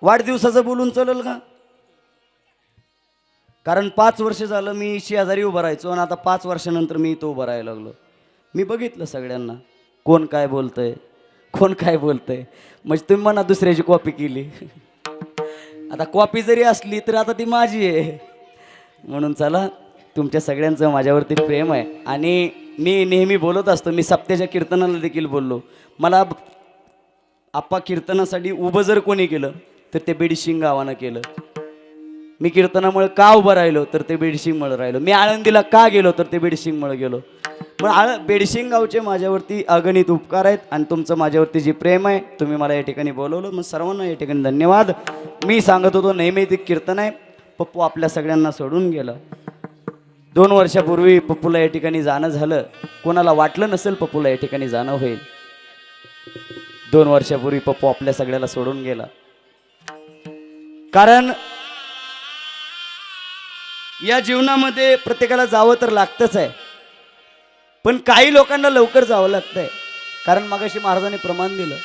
वाढदिवसाचं बोलून चालेल का? कारण 5 वर्ष झालं मी शेजारी उभं राहायचो आणि आता 5 वर्षानंतर मी इथं उभं राहायला लागलो. मी बघितलं सगळ्यांना कोण काय बोलतंय, कोण काय बोलतंय. म्हणजे तुम्ही म्हणा दुसऱ्याची कॉपी केली. आता कॉपी जरी असली तर आता ती माझी आहे. म्हणून चला, तुमच्या सगळ्यांचं माझ्यावरती प्रेम आहे. आणि मी नेहमी बोलत असतो, मी सप्त्याच्या कीर्तनाला देखील बोललो. मला आप्पा कीर्तनासाठी उभं जर कोणी केलं तर ते बेडशिंग गावानं केलं. मी कीर्तनामुळे का उभं राहिलो तर ते बेडशिंगमुळे राहिलो. मी आळंदीला का गेलो तर ते बेडशिंगमुळे गेलो. पण बेडशिंग गावचे माझ्यावरती अगणित उपकार आहेत. आणि तुमचं माझ्यावरती जे प्रेम आहे, तुम्ही मला या ठिकाणी बोलवलं, मग सर्वांना या ठिकाणी धन्यवाद. मी सांगत होतो नेहमी ते कीर्तन आहे. पप्पू आपल्या सगळ्यांना सोडून गेला. 2 वर्षापूर्वी पप्पूला या ठिकाणी जाणं झालं. कोणाला वाटलं नसेल पप्पूला या ठिकाणी जाणं होईल. 2 वर्षापूर्वी पप्पू आपल्या सगळ्याला सोडून गेला. कारण या जीवनामध्ये प्रत्येकाला जावं तर लागतंच आहे. पण काही लोकांना लवकर जावं लागतंय. कारण मगाशी महाराजांनी प्रमाण दिलं,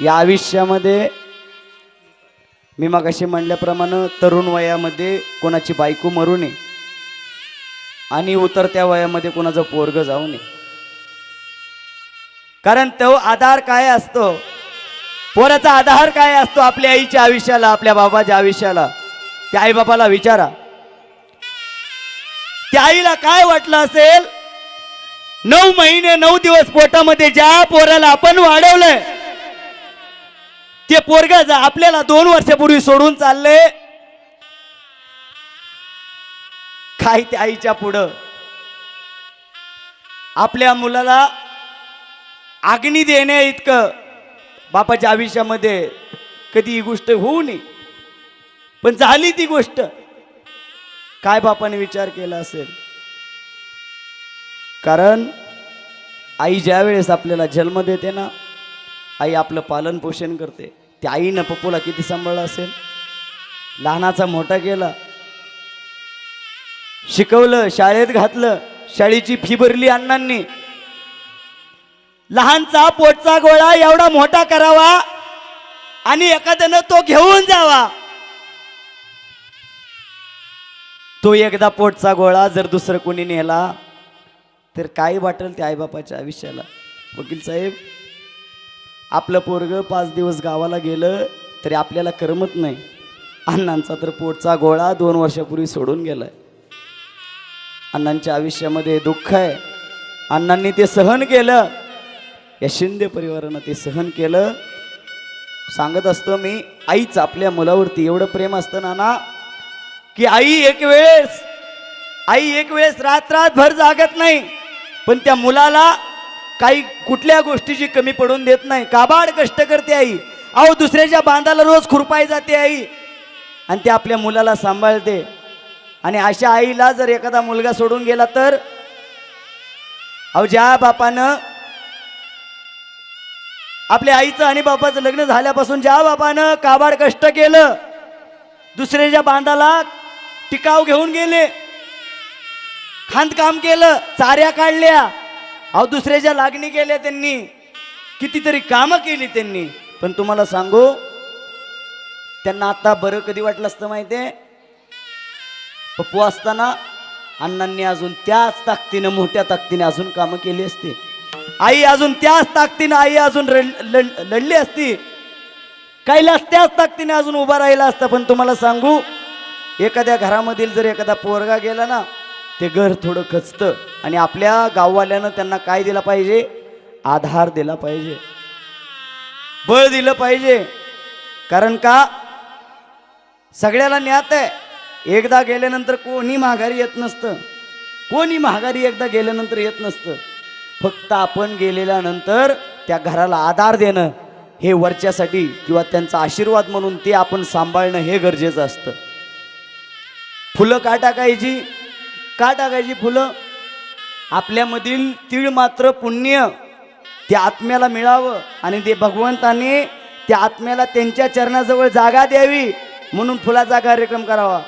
या आयुष्यामध्ये मी मगाशी म्हणल्याप्रमाणे तरुण वयामध्ये कोणाची बायको मरू नये आणि उतरत्या वयामध्ये कोणाचं पोरग जाऊ नये. कारण तो आधार काय असतो, पोराचा आधार काय असतो आपल्या आईच्या आयुष्याला, आपल्या बाबाच्या आयुष्याला. त्या आई बाबाला विचारा, त्या आईला काय वाटलं असेल 9 महिने 9 दिवस पोटामध्ये ज्या पोराला आपण वाढवलंय ते पोरग आपल्याला 2 वर्षापूर्वी सोडून चालले. काय त्या आईच्या पुढं आपल्या मुलाला अग्नी देण्या इतकं बापाच्या आयुष्यामध्ये कधी ही गोष्ट होऊ नये, पण झाली ती गोष्ट. काय बापाने विचार केला असेल? कारण आई ज्या वेळेस आपल्याला जन्म देते ना, आई आपलं पालन पोषण करते. त्या आईनं पप्पूला किती सांभाळलं असेल. लहानाचा मोठा केला, शिकवलं, शाळेत घातलं, शाळेची फी भरली अण्णांनी. लहानचा पोटचा गोळा एवढा मोठा करावा आणि एखाद्यानं तो घेऊन जावा. तो एकदा पोटचा गोळा जर दुसरं कोणी नेला तर काय वाटेल त्या आईबापाच्या आयुष्याला. वकील साहेब, आपलं पोरग 5 दिवस गावाला गेलं तरी आपल्याला करमत नाही. अण्णांचा तर पोटचा गोळा 2 वर्षापूर्वी सोडून गेलाय. अण्णांच्या आयुष्यामध्ये दुःख आहे. अण्णांनी ते सहन केलं, या शिंदे परिवारानं ते सहन केलं. सांगत असतो मी, आईच आपल्या मुलावरती एवढं प्रेम असतं ना की आई एक वेळेस रात्रभर जागत नाही, पण त्या मुलाला काही कुठल्या गोष्टीची कमी पडून देत नाही. काबाड कष्ट करते आई. अहो, दुसऱ्याच्या बांधाला रोज खुरपाई जाते आई आणि ते आपल्या मुलाला सांभाळते. आणि अशा आईला जर एखादा मुलगा सोडून गेला तर, अहो, ज्या बापानं आपल्या आईचं आणि बापाचं लग्न झाल्यापासून ज्या बापानं काबाड कष्ट केलं, दुसऱ्याच्या बांधाला टिकाव घेऊन गेले, खांदकाम केलं, चाऱ्या काढल्या, अहो दुसऱ्याच्या लागणी केल्या, त्यांनी कितीतरी कामं केली त्यांनी. पण तुम्हाला सांगू, त्यांना आता बरं कधी वाटलं असतं माहितीये? पप्पू असताना अण्णांनी अजून त्याच ताकदीनं, मोठ्या ताकदीने अजून कामं केली असती. आई अजून त्याच ताकदीनं, आई अजून लढली असती. कैलास त्याच ताकदीने अजून उभा राहिला असता. पण तुम्हाला सांगू, एखाद्या घरामधील जर एखादा पोरगा गेला ना, ते घर थोडं खचतं. आणि आपल्या गाववाल्यानं त्यांना काय दिला पाहिजे? आधार दिला पाहिजे, बळ दिलं पाहिजे. कारण का, सगळ्याला ज्ञात आहे, एकदा गेल्यानंतर कोणी माघारी येत नसतं. कोणी माघारी एकदा गेल्यानंतर येत नसतं. फक्त आपण गेलेल्यानंतर त्या घराला आधार देणं हे वरच्यासाठी किंवा त्यांचा आशीर्वाद म्हणून ते आपण सांभाळणं हे गरजेचं असतं. फुलं का टाकायची? का टाकायची फुलं? आपल्यामधील तीळ मात्र पुण्य त्या आत्म्याला मिळावं आणि ते भगवंताने त्या आत्म्याला त्यांच्या चरणाजवळ जागा द्यावी म्हणून फुलाचा कार्यक्रम करावा.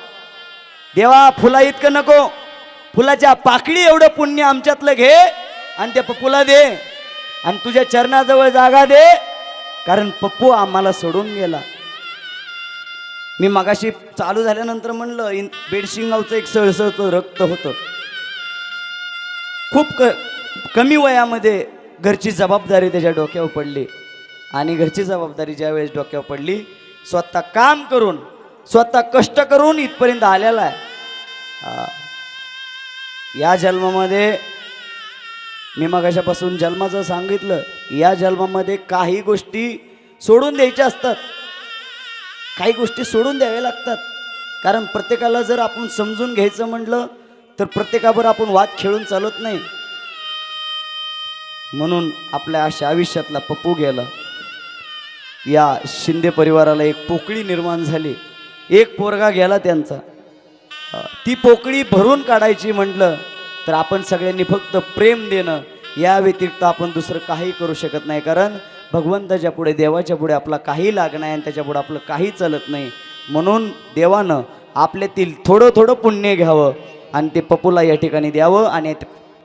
देवा, फुला इतकं नको, फुलाच्या पाकळी एवढं पुण्य आमच्यातलं घे आणि त्या पप्पूला दे आणि तुझ्या चरणाजवळ जागा दे, कारण पप्पू आम्हाला सोडून गेला. मी मगाशी चालू झाल्यानंतर म्हणलं, बेडशिंगावचं एक सळसळचं रक्त होतं. खूप कमी वयामध्ये घरची जबाबदारी त्याच्या डोक्यावर पडली. आणि घरची जबाबदारी ज्या वेळेस डोक्यावर पडली, स्वतः काम करून, स्वतः कष्ट करून इथपर्यंत आलेला आहे. या जन्मामध्ये मी मगाशापासून जन्माचं सांगितलं, या जन्मामध्ये काही गोष्टी सोडून द्यायच्या असतात, काही गोष्टी सोडून द्याव्या लागतात. कारण प्रत्येकाला जर आपण समजून घ्यायचं म्हटलं तर प्रत्येकावर आपण वाद खेळून चालत नाही. म्हणून आपल्या अशा आयुष्यातला पप्पू गेला. या शिंदे परिवाराला एक पोकळी निर्माण झाली, एक पोरगा गेला त्यांचा. ती पोकळी भरून काढायची म्हटलं तर आपण सगळ्यांनी फक्त प्रेम देणं या व्यतिरिक्त आपण दुसरं काही करू शकत नाही. कारण भगवंताच्या पुढे, देवाच्या पुढे आपला काही लागणं आहे आणि त्याच्या पुढे आपलं काही चालत नाही. म्हणून देवानं आपल्यातील थोडं थोडं पुण्य घ्यावं आणि ते पप्पूला या ठिकाणी द्यावं आणि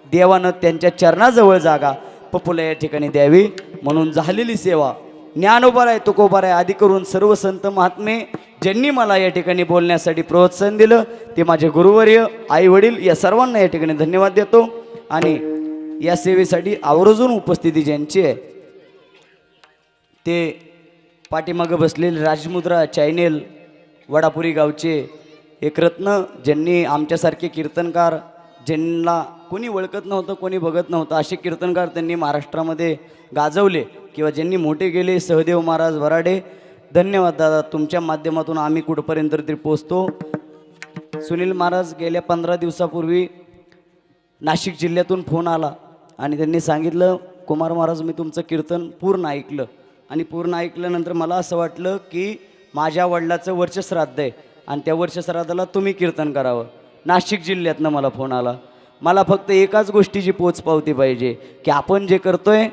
देवानं त्यांच्या चरणाजवळ जागा पप्पूला या ठिकाणी द्यावी. म्हणून झालेली सेवा ज्ञानोबाराय, तुकोबाराय आदी करून सर्व संत महात्मे ज्यांनी मला या ठिकाणी बोलण्यासाठी प्रोत्साहन दिलं, ते माझे गुरुवर्य, आई वडील या सर्वांना या ठिकाणी धन्यवाद देतो. आणि या सेवेसाठी आवर्जून उपस्थिती ज्यांची आहे, ते पाठीमागं बसलेले राजमुद्रा चॅनेल वडापुरी गावचे एक रत्न, ज्यांनी आमच्यासारखे कीर्तनकार, ज्यांना कोणी ओळखत नव्हतं, कोणी बघत नव्हतं, असे कीर्तनकार त्यांनी महाराष्ट्रामध्ये गाजवले किंवा ज्यांनी मोठे केले. सहदेव महाराज वराडे, धन्यवाद दादा. तुमच्या माध्यमातून आम्ही कुठपर्यंत तरी पोचतो. सुनील महाराज गेल्या 15 दिवसापूर्वी नाशिक जिल्ह्यातून फोन आला आणि त्यांनी सांगितलं, कुमार महाराज मी तुमचं कीर्तन पूर्ण ऐकलं आणि पूर्ण ऐकल्यानंतर मला असं वाटलं की माझ्या वडिलाचं वर्षश्राद्ध आहे आणि त्या वर्षश्राद्धाला तुम्ही कीर्तन करावं. नाशिक जिल्ह्यातनं मला फोन आला. मला फक्त एकाच गोष्टीची पोच पावती पाहिजे की आपण जे करतोय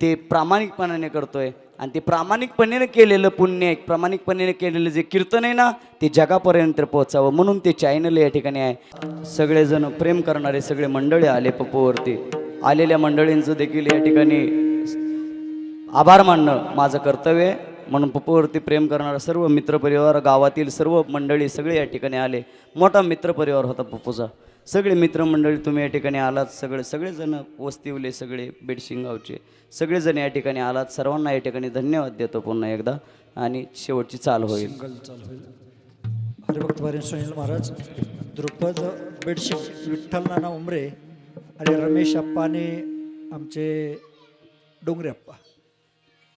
ते प्रामाणिकपणाने करतोय आणि ते प्रामाणिकपणे केलेलं पुण्य आहे, प्रामाणिकपणे केलेलं जे कीर्तन आहे ना ते जगापर्यंत पोहोचावं म्हणून ते चॅनल या ठिकाणी आहे. सगळेजण प्रेम करणारे सगळे मंडळी आले पप्पूवरती. आलेल्या मंडळींचं देखील या ठिकाणी आभार मानणं माझं कर्तव्य आहे. म्हणून पप्पूवरती प्रेम करणारा सर्व मित्रपरिवार, गावातील सर्व मंडळी सगळे या ठिकाणी आले. मोठा मित्रपरिवार होता पप्पूचा. सगळे मित्रमंडळी तुम्ही या ठिकाणी आलात. सगळेजण वस्तीवले, सगळे बेडशिंगावचे सगळेजण या ठिकाणी आलात. सर्वांना या ठिकाणी धन्यवाद देतो पुन्हा एकदा आणि शेवटची चाल होईल. चालू होईल. हरिभक्त वारी सुनील महाराज, द्रुपद बेडशिंग, विठ्ठल नाना उमरे आणि रमेश अप्पा आणि आमचे डोंगरे अप्पा